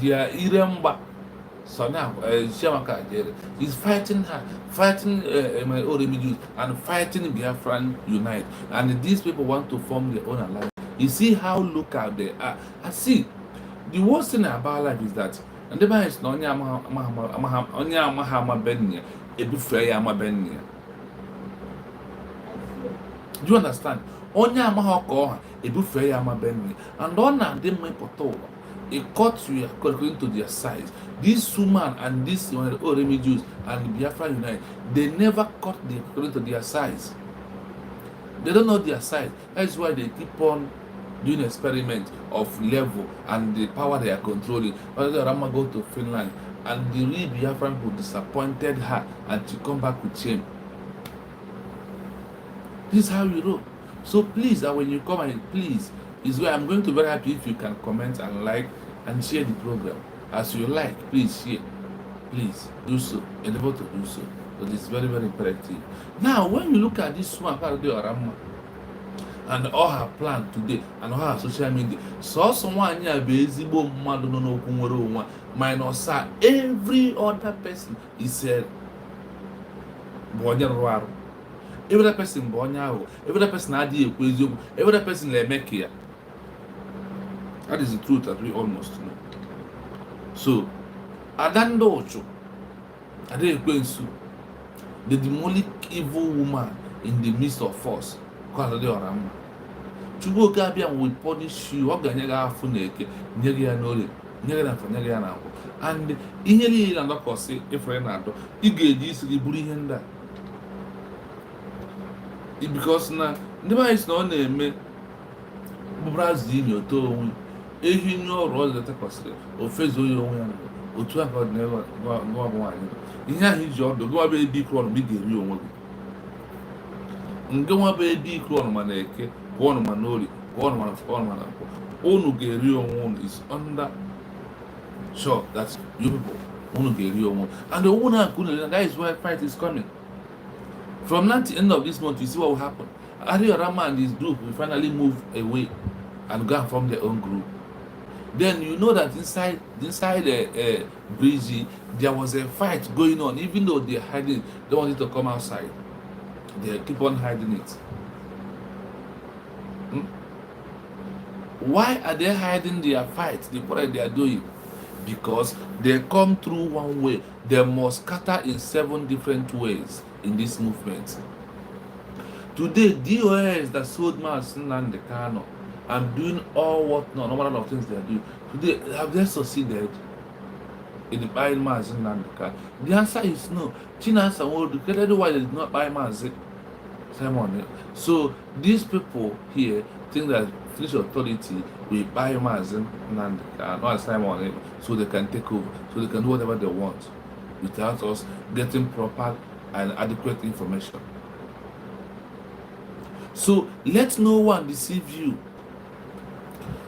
Iremba, so now Shamaka is fighting her, fighting my own images and fighting Biafran Unite, and these people want to form their own alliance. You see how local they are. I see. The worst thing about life is that, and the man is not only Mahama Benya, a Bufrayama Benya. Do you understand? Only Mahako, a Bufrayama Benya, and on a demi poto, a cut you according to their size. This woman and this Oremi Jews and Biafra Unite, they never cut them according to their size. They don't know their size. That's why they keep on doing experiment of level and the power they are controlling. Whether Rama go to Finland and the real Biafran people disappointed her and she come back with shame. This is how you roll. So please, when you come and please, is where I'm going to be very happy if you can comment and like and share the program. As you like, please share. Please do so. Endeavor to do so. But it's very, very imperative. Now, when you look at this one, Rama, and all her plan today and all her social media, so someone here ezigbo mmadụ nọ n'okwu nwere onwe minus every other person is said bụ onye rụrụ arụ. Every other person bụ onye ahụ. Every other person adịghị ekwu eziokwu. Every other person na-eme ka ya. That is the truth that we almost know. So Ada ndị ụchụ, Ada Ekwensu, the demonic evil woman in the midst of us, called the Orama. Chukwu Gabian will punish you. Ọ ga-enye gị afụ na eke, nye gị ya n'ole, nye gị na mfa, nye gị ya na nkwụ. And ihe niile na-adọkọsị ifere na-adọ, ị ga-eji isi gị buru ihe ndị a. Because na ndị mmadụ si na ọ na-eme bụbrazi inyote onwe, ehi nye ọrụ ọzọ tekọsịrị, ofezo ya onwe ya na otu aka ọ dị n'ebe nwa bụ nwaanyị. Ihe ahụ iji ọdụ, gị nwa bụ ebe ikru ọnụ, ma ị ga-eri onwe gị. Nke nwa bụ ebe ikru ọnụ ma na-eke, ọnụ ma n'ori, ọnụ ma na nkwụ, unu ga-eri onwe unu is under sure that you people unu ga-eri onwe. And the owner and Kunle, that is where fight is coming. From now to the end of this month, you see what will happen. Rama and his group will finally move away and go and form their own group. Then you know that inside Breezy, there was a fight going on, even though they're hiding, they don't want it to come outside. They keep on hiding it. Why are they hiding their fight, the what they are doing? Because they come through one way. They must scatter in 7 different ways in this movement. Today, DOS that sold Nnamdi Kanu and doing all what no matter of things they are doing. Today, have they succeeded in buying Nnamdi Kanu? The answer is no. Chinasa will do why they did not buy Simon. So these people here think that Finnish authority will buy Nnamdi Kanu, not Simon, so they can take over, so they can do whatever they want without us getting proper and adequate information. So let no one deceive you.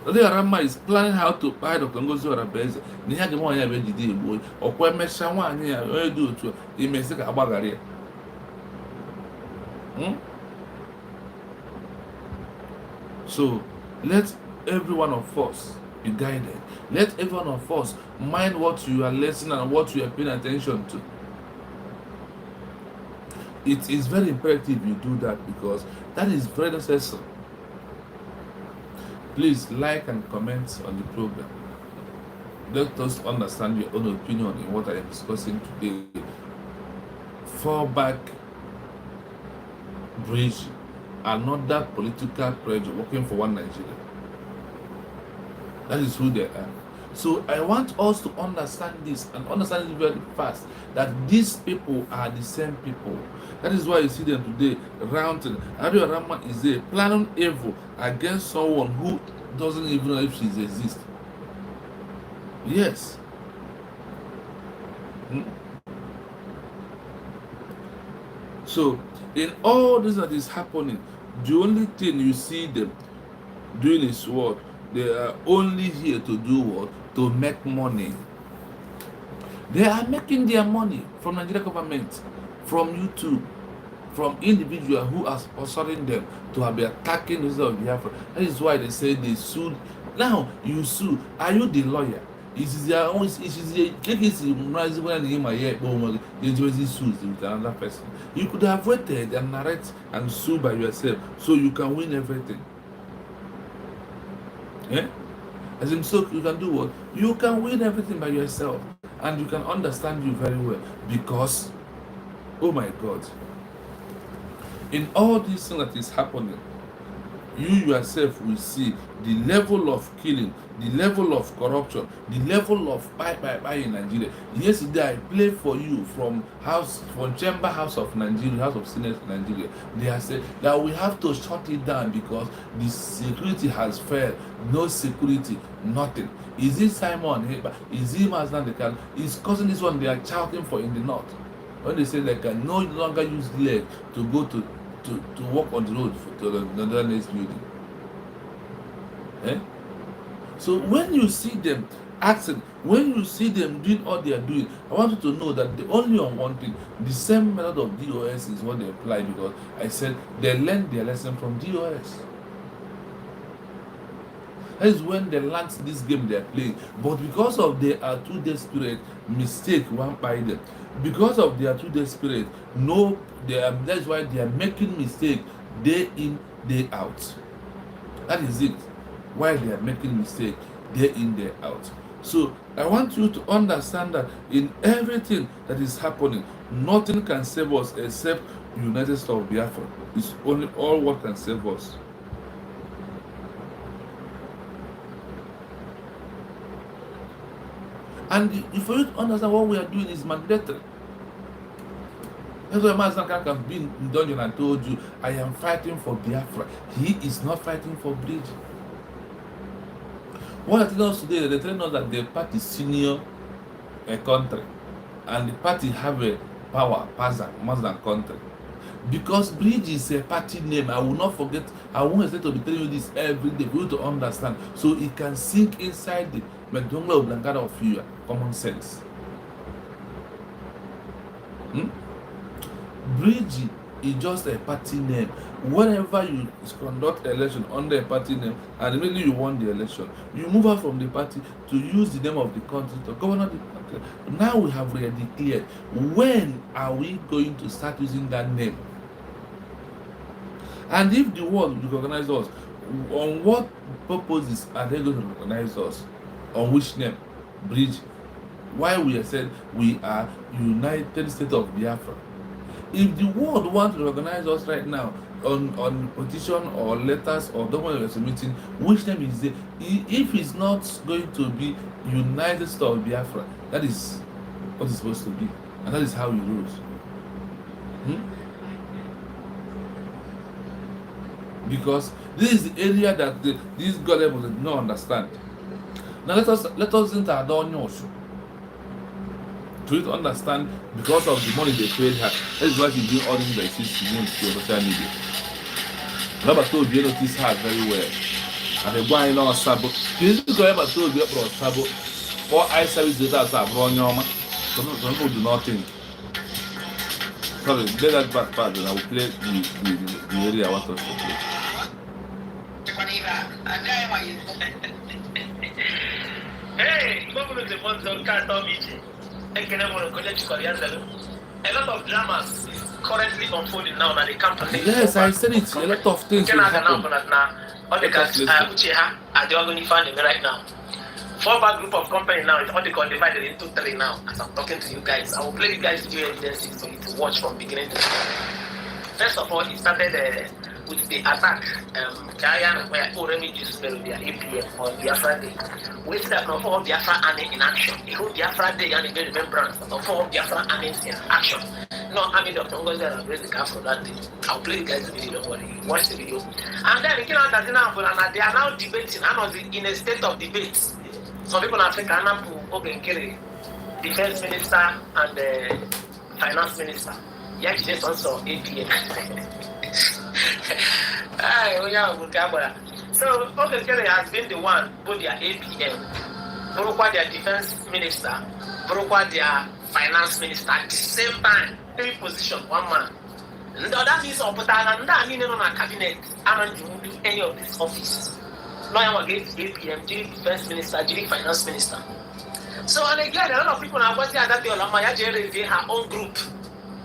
The Rama is planning how to buy Dr. Ngozi Orabeze. Niha the one here be the boy. Or when mesha one here, we do to he may say abagari. So let every one of us be guided. Let every one of us mind what you are listening and what you are paying attention to. It is very imperative you do that because that is very necessary. Please like and comment on the program. Let us understand your own opinion in what I am discussing today. Fallback bridge, another political pressure working for one Nigeria. That is who they are. So I want us to understand this and understand it very fast, that these people are the same people. That is why you see them today ranting. Abiy Rahman is there planning evil against someone who doesn't even know if she exists. Yes. So in all this that is happening, the only thing you see them doing is what? They are only here to do what? To make money. They are making their money from Nigerian government, from YouTube, from individuals who are sponsoring them to have been attacking the of Biafra. That is why they say they sued. Now you sue. Are you the lawyer? It is their own. It is the case when the sues with another person. You could have waited and narrate and sue by yourself, so you can win everything. Yeah? As in, so you can do what? You can win everything by yourself, and you can understand you very well, because, oh my God, in all this thing that is happening, you yourself will see the level of killing, the level of corruption, the level of buy in Nigeria. Yesterday I played for you from Chamber House of Nigeria, House of Senate Nigeria. They have said that we have to shut it down because the security has failed. No security, nothing. Is it Simon? Is it Mazdan the can? Is causing this one they are shouting for in the north? When they say they can no longer use leg to go to walk on the road to the next building. So when you see them acting, when you see them doing all they are doing, I want you to know that the only on one thing, the same method of DOS is what they apply, because I said they learned their lesson from DOS. That is when they learned this game they are playing. But because of they are too desperate, mistake one by them. Because of their too desperate, that's why they are making mistake day in, day out. That is it. Why they are making mistake day in, day out. So I want you to understand that in everything that is happening, nothing can save us except United States of Biafra. It's only all what can save us. And for you to understand what we are doing is mandatory. That's why Master Kaka has been in dungeon and told you, I am fighting for Biafra. He is not fighting for Bridge. What they tell us today, they tell us that the party is senior a country, and the party have a power more than country. Because Bridge is a party name, I will not forget. I won't hesitate to be telling you this every day for you to understand, so it can sink inside the Medonga Blankada of your common sense. Bridge is just a party name. Whenever you conduct election under a party name and immediately you won the election, you move out from the party to use the name of the country to govern the country. Now we have already declared. When are we going to start using that name? And if the world will recognize us, on what purposes are they going to recognize us? On which name? Bridge. Why we are said we are United States of Biafra. If the world wants to recognize us right now on petition or letters or document meeting, which name is there? If it's not going to be United States of Biafra, that is what it's supposed to be, and that is how it rules. Because this is the area that these God levels did not understand. Now let us enter Adonyosh to understand, because of the money they paid her. That is why she's doing all things that she's doing to social media. Robert told you notice her very well. And the boy in our sabo. This is going to told you about sabo. Or I service data as a brown yama. So don't do nothing. Sorry, get that back part and I will play the area I want us to play. Hey, a lot of dramas currently unfolding now that they come to think. Yes, I said it. A lot of things will happen. All the guys are the organizing right now. FALLBAck group of company now is what they call divided into 3 now. As I'm talking to you guys, I will play you guys video evidences for you to watch from beginning to end. First of all, it started with the attack, where refugees were their APM on Biafra Day. We see that not all Biafra army in action. The whole Biafra Day and the remembrance of all Biafra armies in action. No, I mean, Dr. Ngozi and raise the car for that day. I'll play the guys the video, don't worry. Watch the video. And then, they are now debating. I was in a state of debate. Some people in Africa are now to defense minister and the finance minister. Yeah, just also APM. So, Ogenkere has been the one, both their APM, broke their defense minister, broke their finance minister at the same time. Three position, one man. That means that means on a cabinet, I don't do any of this office. No, I'm against APM, defense minister, finance minister. So, and again, a lot of people are watching that they her own group.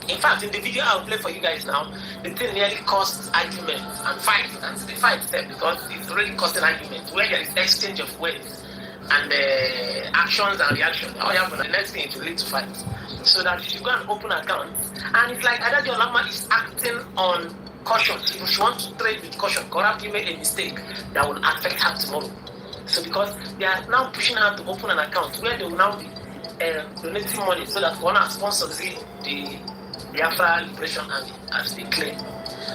In fact, in the video I'll play for you guys now, the thing nearly caused arguments and fight. And the fight step because it's already causing arguments where there is exchange of words and actions and reactions. The next thing it will lead to fight. So that you go and open account, and it's like either your Lama is acting on caution. If she wants to trade with caution, corrupt, you made a mistake that will affect her tomorrow. So because they are now pushing her to open an account where they will now be donating money so that one sponsors the Biafra Liberation Army as they claim.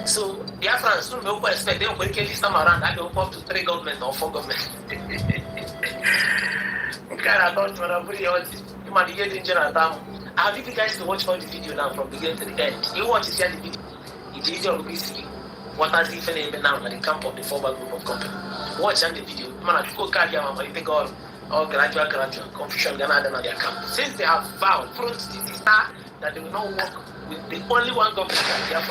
So Biafrans don't expect they will this time around that they will come to 3 government or 4 government. I'll give you guys to watch all the video now from beginning to the end. You watch the video. The video will be see what has even happened now at the camp of the FALLBACK group of company. Watch the video. Man, if you go carry them, you take all gradual confusion Ghana at their camp. Since they have vowed from the start that they will not work with the only one government that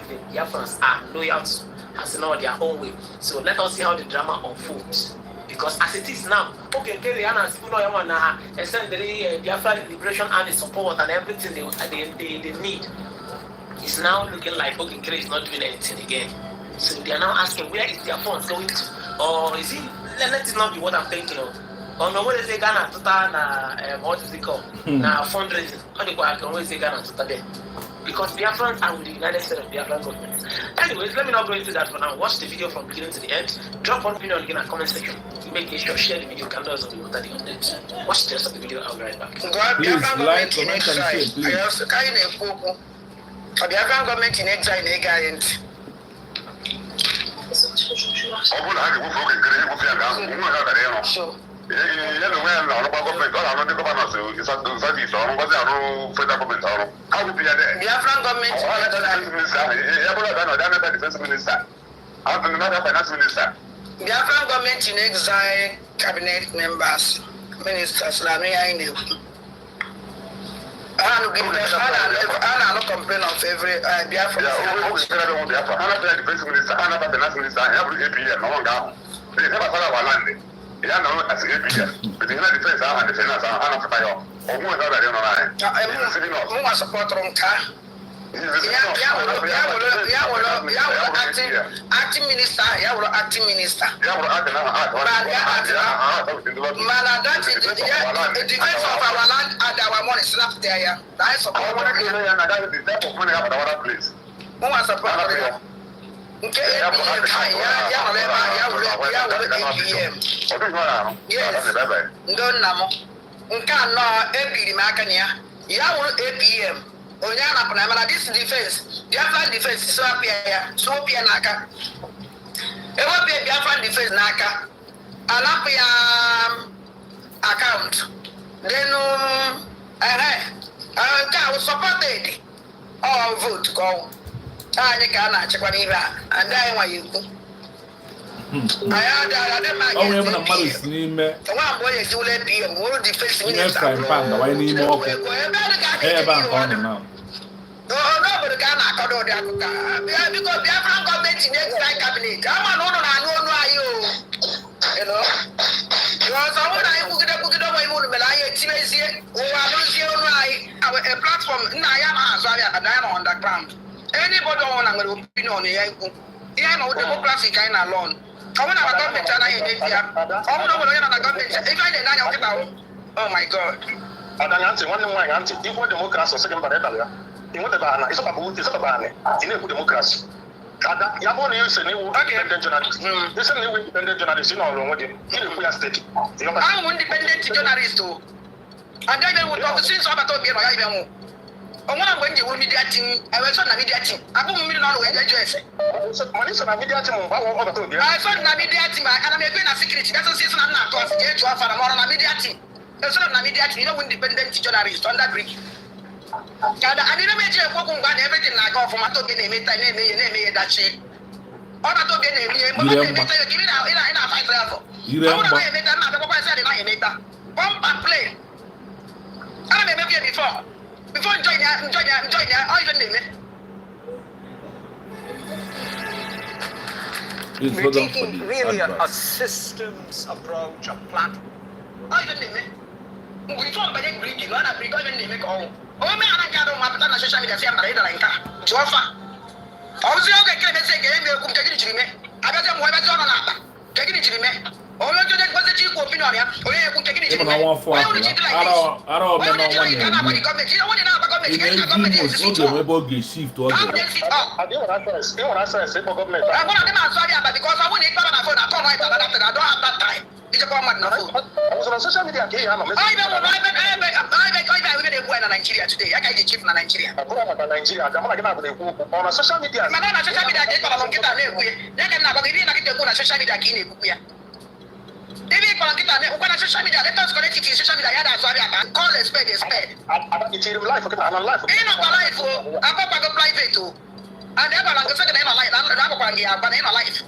the Biafrans are loyal to, has in their own way. So let us see how the drama unfolds. Because as it is now, okay, Rihanna, people know and send the Biafra Liberation Army support and everything they need. It's now looking like okay, is not doing anything again. So they are now asking where is their funds going to? Or is it? Let it not be what I'm thinking of. Or no, what is it Ghana total? What is it called? Now fundraising. How do I can always say Ghana total there? Because Biafrans are with the United States of Biafran government. Anyways, let me not go into that for now. Watch the video from beginning to the end. Drop one opinion in the comment section. Make sure share the video. Candles of the water the updates. Watch the rest of the video. I'll be right back. Please like, comment, and share, please. Biafran government in exile in Egariant. Sure. Biafran government in exile, cabinet members, ministers, I don't complain of every Biafra. Acting minister, acting minister. The defense of our land and our money slapped there. That is support. APM. This defense, Biafran defense, so appear naka. It will be a Biafran defense naka. Account. Then I was supported. All vote go. I can't check what and I want you. I had Oh, we have a mother's name. one boy is doing APM, world defense minister. Why need more? Nobody can account because Biafran government in exile cabinet. Come on, you know. A platform underground. Anybody want an opinion on the democracy kind of alone. Oh my God. Democracy. ya bụ na isi n'iwu independent journalist. Isi na iwu independent journalist ị nọrọ onwe gị, ị na-ekwu ya steeti. I'm independent journalist. And then we talk since about to be no ya ibe mu. Onwa ngwe nje wo media team, I was on media team. Abu mu no no enjoy joy. Money so na media team ba wo to be. I saw na media team and I'm going na security. That's so since na to as je to afara mo na media team. So na media team, you know independent journalist under bridge. Kada ani na meje ko kun gba everything na go for mato be na eme time na eme that shit. Ona to be na eme mo na eme time give me na fight level. Ona na eme time na be ko say na eme time. Pump and play. I don't remember before join ya, all even name It's We're taking really a systems approach, a platform. all even name we talk about it greedy, one of because even name oh. Oh me ana gado ma pata na social media say am na nka. Jofa. Ozi o ga kele say ke me ku tegiri chiri me. Aga say mo ba say ona na ata. Tegiri chiri me. O yo jode ko say chi ku opinion ya. O ye ku tegiri chiri me. I don't shift to I didn't answer say for government. I want them answer ya because I want it on phone. I come right after that. I don't have that time. It's a command na phone. I was on social media ke ya no. I Nigeria today. I can't chief na Nigeria. Nigeria, on social media. Madam, social media get on kita na eku. Ya kan na ba gidi na kita ku na social media ki na eku ya. Devi ko kita na ku na social media. Let us connect to social media. Ya da so ya kan call a spade a spade. It's in life, okay, I'm life. Ina ba life o. Apa pa go private o. And eba lang sa na life. Na ko pa ngia ba na life.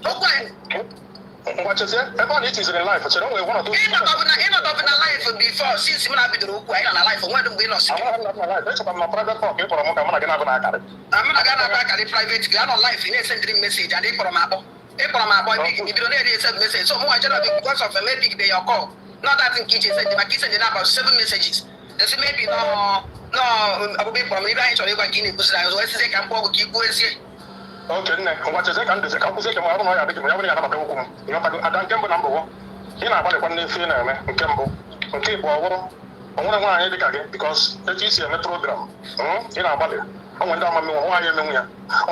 What you say? Everyone it is in life. So don't we want to do. Ina ba na life before since me na be do ku ina na life. When do we not see? I'm not my life. That's my private talk. I'm not gonna carry. I'm not gonna back at private. I'm on life. You send message and they for my boy. They for my boy. If you don't need send message, so more generally because of a maybe they your call. Not that in kitchen send my kids send about 7 messages. They say maybe no. I will be from me. I actually got Guinea Bissau. So I say can go keep going. Okay, what you say? Can do say can say I don't know. I think we have any other problem. You know, I don't get number one. You know, I want to feel na me. Kembo. Okay, boy. I want to want to get because that is a program. You know about it. I want to know why you know.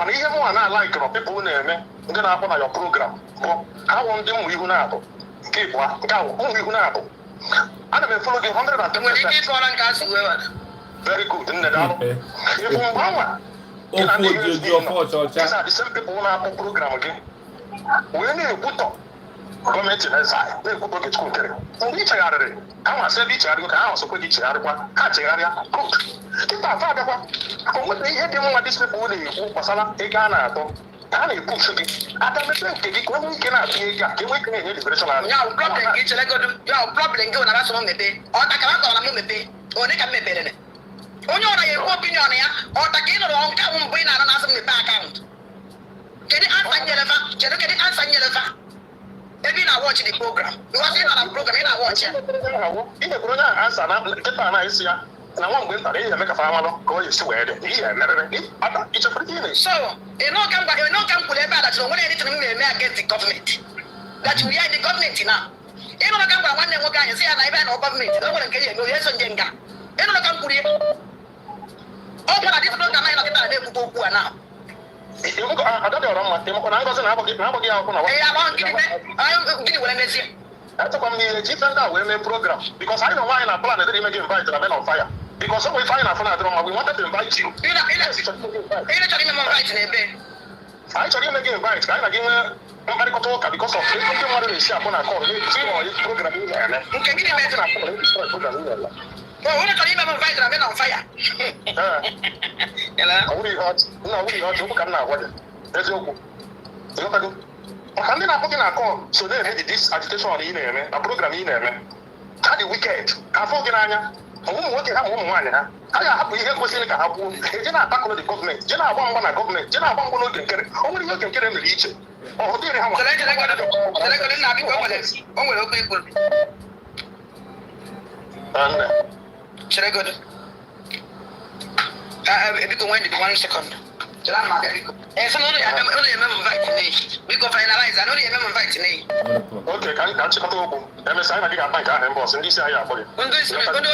On here one I like people name. Then I want your program. I want them we go keep what go. We go now. I don't follow the 110%. Very good. In the if you want these are the same people who are program again. We need to put up government in inside. They put it to care. Each other. I said each other. I also put each other. Catch area. Good. Keep our father. What they had them these people who was a Ghana. And you push it. I don't think when we cannot be we can hear the version. Now, problem is like your problem go na so maybe. Or ta ka ko na maybe. O ne ka me bere ne. Onye ora ye opinion ya. O ta ka no on ka un na na so me account. Kedi answer nyelefa. Kedi answer nyelefa. Maybe na watch the program. Because in our program na watch ya. In the program answer na kepa na isia. Na one going to make a farmer go is to wear it. Yeah, it's a pretty thing. So, you know, come that when anything may against the government. That we are the government now. You know, come back one day, what can you say? And I ban government. No one can you go, yes, on Jenga. You know, come to you. Oh, but I didn't know that I don't know now. I don't know what I was an apple. I'm getting what I say. That's a different women program. Because I know why in a plan that they make invite the men on fire. Because when we find out we wanted to invite you. I actually make invite. I give nobody could talk because of the one they share on a call. Program. Okay, give me a program. Well, when I invite the men on fire. Hello? We heard you come now. What? There's your book. And then I put in a call, so they made this agitation on email, a program email. How the wicked? I forget Anya. A woman working at home. I have to hear what's in the house. Jenna attack the government. Jenna one government. Jenna one can get it. Only you can get in the region. Oh, dear, how much? Should I go to? If you went 1 second. And some only remember inviting we go finalize. I only remember inviting. Okay, can you go? I'm saying I got my car and boss, and this I have for you. When those mother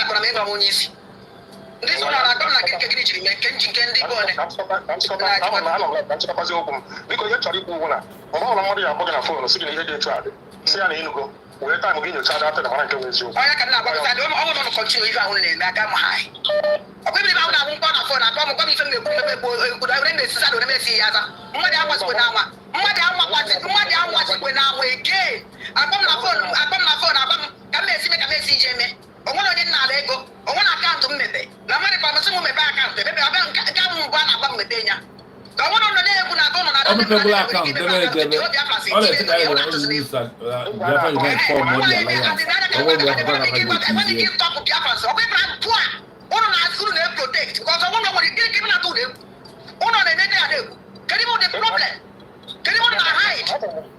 from This one I come like get get me kendi bone. Nchịkọtazi okwu m biko ihe chọrọ ikwu ugwu na mgbe ọbụla mmadụ ya akpọ gị na foonu sị gị na ihe dị etu a dị si ya na ịnụgo were taịm gị nyocha data na mara nke bụ eziokwu Oya ka na agba sa ọ bụ na continue ife ahụ na-eme aka m hai. Ọ bụ ibe ahụ na-agwụ mkpọ na phone akpọ m kwa m ife m na-ekwu ekwu da na esisa do na mesi ya za. Mmadụ anwasikwe na anwa. Mmadụ anwasikwe na anwa ege. Akpọ m na phone agba m ka m esi me ka m esi je me. Onwere onye nna ala ego, onwere akaụntụ mmepe. Na mmadụ kwa msị m mepe akaụntụ, ebe abịa nke ahụ mbụ a na-agba m mepe nya. Ka ọ bụrụ na na-ekwu na akụ nọ na I'm people account. All the things I want to use that Biafra Unite form all the alliance. I want Biafra to be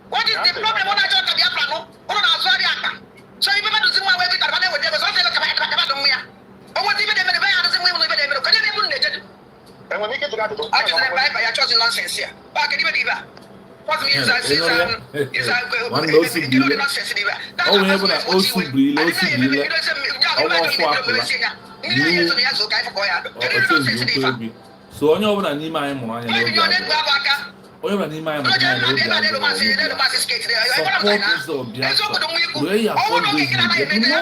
What is the problem? So you remember to see my way with that with them. So they look at me. Oh, what even the very other thing we will never do. Can you even let it? And when we get to that, I just said bye by your choice nonsense here. Back in the what means that is one low signal. Oh, we have an also be low signal. So on your own, my money. Oh, you need my money. Support is of Biafra. Where you are fundraising, you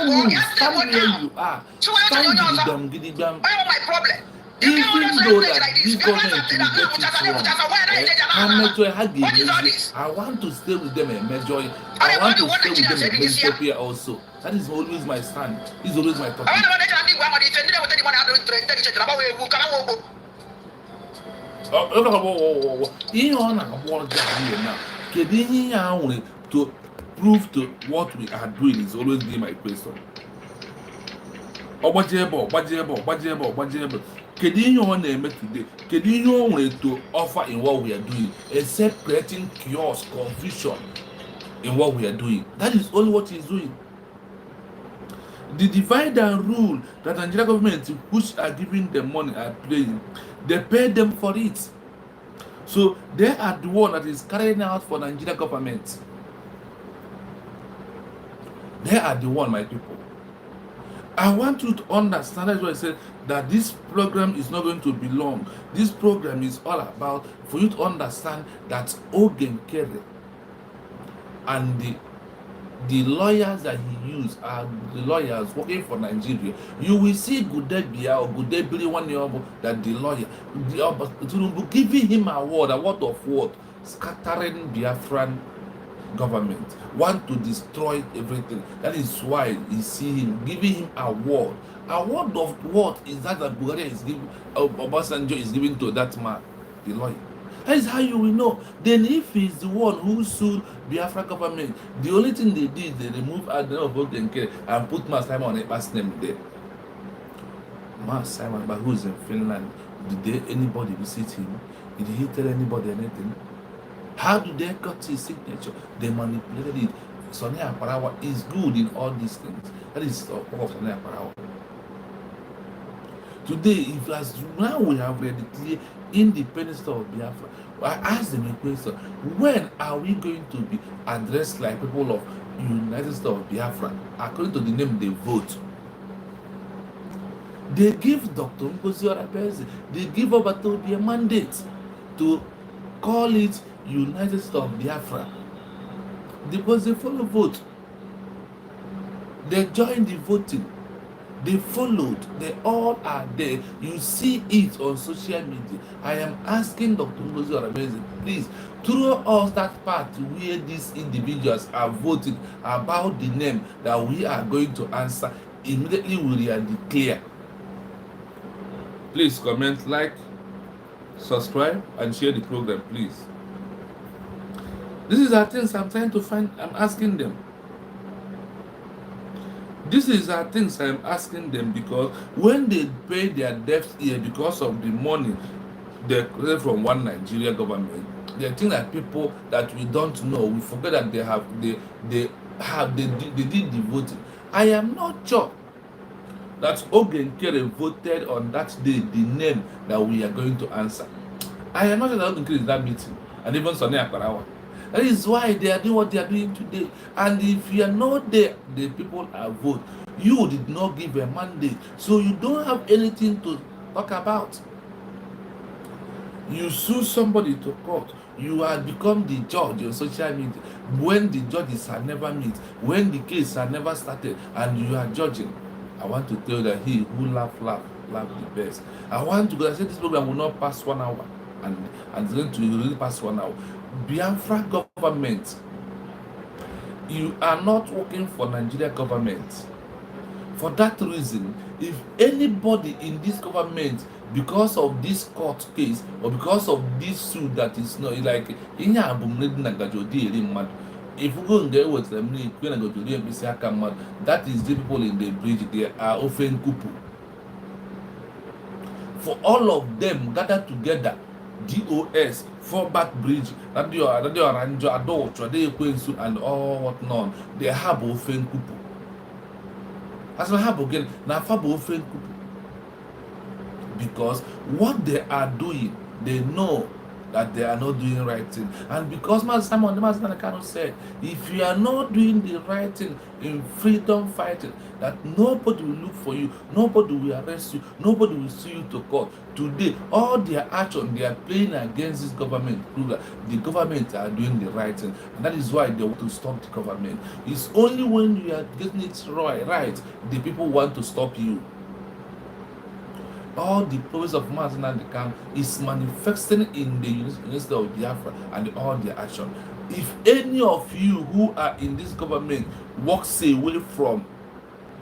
are. Stand with them, give them. My problem. Even though that this government will get it wrong, I want to stay with them and major. I want to stay with them and Ethiopia also. That is always my stand. It's always my topic. To prove to what we are doing is always be my question. Kedu ihe ọ na-eme today? Kedu ihe o nwere to offer in what we are doing except creating chaos, confusion in what we are doing? That is only what he is doing. The divide and rule that Nigeria government which are giving them money are playing, they pay them for it. So they are the one that is carrying out for Nigeria government. They are the one, my people. I want you to understand, that's why I said that this program is not going to be long. This program is all about for you to understand that Ogen Kere and the lawyers that he used are the lawyers working for Nigeria. You will see Gudebia or Gudebili one year that the lawyer giving him a word of what? Scattering Biafran government, want to destroy everything. That is why you see him giving him a word. A word of what is that Bulgaria is giving, Obasanjo is giving to that man, the lawyer. That is how you will know. Then if he's the one who sued Biafra government, the only thing they did, they removed Adnan of Ogenke and put Mas Simon on a past name there. Mas Simon, but who's in Finland? Did anybody visit him? Did he tell anybody anything? How do they cut his signature? They manipulated it. Sonia Parawa is good in all these things. That is the work of Sonia Parawa. Today, if as now we have read the clear independence of Biafra, I ask them a question: when are we going to be addressed like people of United States of Biafra? According to the name they vote. They give Dr. Ngozi Orebeze, they give Obatobi a mandate to call it United States of Biafra, because they follow vote. They joined the voting. They followed. They all are there. You see it on social media. I am asking Dr. Ngozi Orebeze, please throw us that part where these individuals are voting about the name that we are going to answer. Immediately we are declare. Please comment, like, subscribe, and share the program, please. This is our things I'm trying to find. I'm asking them. This is our things I'm asking them, because when they pay their debts here because of the money they collect from one Nigeria government, they think that people that we don't know, we forget that they did the voting. I am not sure that Ogen Kere voted on that day the name that we are going to answer. I am not sure that Ogen Kere is that meeting, and even Sonia Akparawa. That is why they are doing what they are doing today. And if you are not there, the people are vote. You did not give a mandate, so you don't have anything to talk about. You sue somebody to court. You have become the judge on social media when the judges have never met, when the case has never started, and you are judging. I want to tell you that he who laugh the best. I want to go. I said this program will not pass 1 hour, and it's going to really pass 1 hour. Biafra government, you are not working for Nigeria government. For that reason, if anybody in this government, because of this court case or because of this suit that is not like if you go and get what them that is the people in the bridge, they are often kupu. For all of them gathered together, DOS, FALLBACK bridge, and all whatnot, they have often kupu. As I have again, now because what they are doing, they know that they are not doing right thing. And because Master Kano said, if you are not doing the right thing in freedom fighting, that nobody will look for you, nobody will arrest you, nobody will sue you to court. Today, all their action, they are playing against this government. Prove that the government are doing the right thing, and that is why they want to stop the government. It's only when you are getting it right, the people want to stop you. All the promise of Martin and the camp is manifesting in the University of Biafra and all their action. If any of you who are in this government walks away from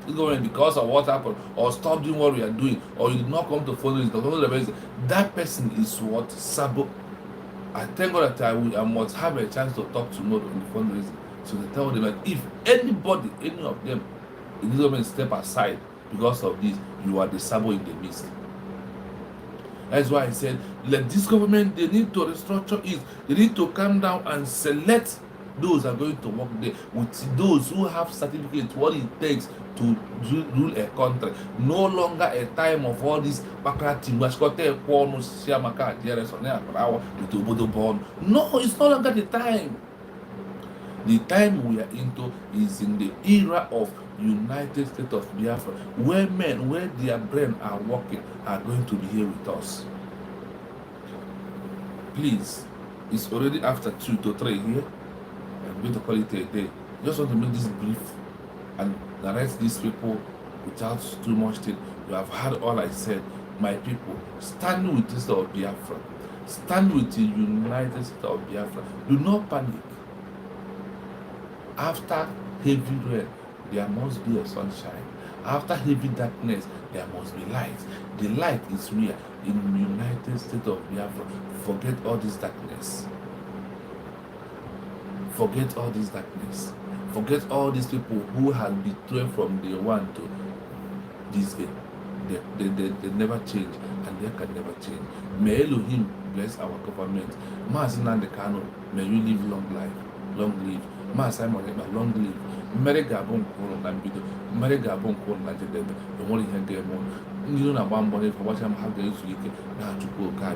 this government because of what happened, or stop doing what we are doing, or you did not come to fundraise, that person is what? Sabo. I thank God that I must have a chance to talk tomorrow in the fundraising. So they tell them that if anybody, any of them in this government step aside because of this, you are the Sabo in the midst. That's why I said, let this government, they need to restructure it. They need to come down and select those who are going to work there with those who have certificates, what it takes to rule a country. No longer a time of all this background. No, it's no longer the time. The time we are into is in the era of United States of Biafra, where men, where their brain are working, are going to be here with us. Please, it's already after 2 to 3 here. I'm going to call it a day. Just want to make this brief and arrest these people without too much thing. You have heard all I said. My people, stand with the state of Biafra. Stand with the United States of Biafra. Do not panic. After heavy rain, there must be a sunshine. After heavy darkness, there must be light. The light is real in the United States of Biafra. Forget all this darkness. Forget all this darkness. Forget all these people who have betrayed from day one to this day. They never change, and they can never change. May Elohim bless our government. Master Kano, may you live long life. Long live. Master Simon, long live. Merega bon kono na mbido. Merega bon kono na jedebe. The one here game on. You know na bambone for what I'm having to na chukwu ka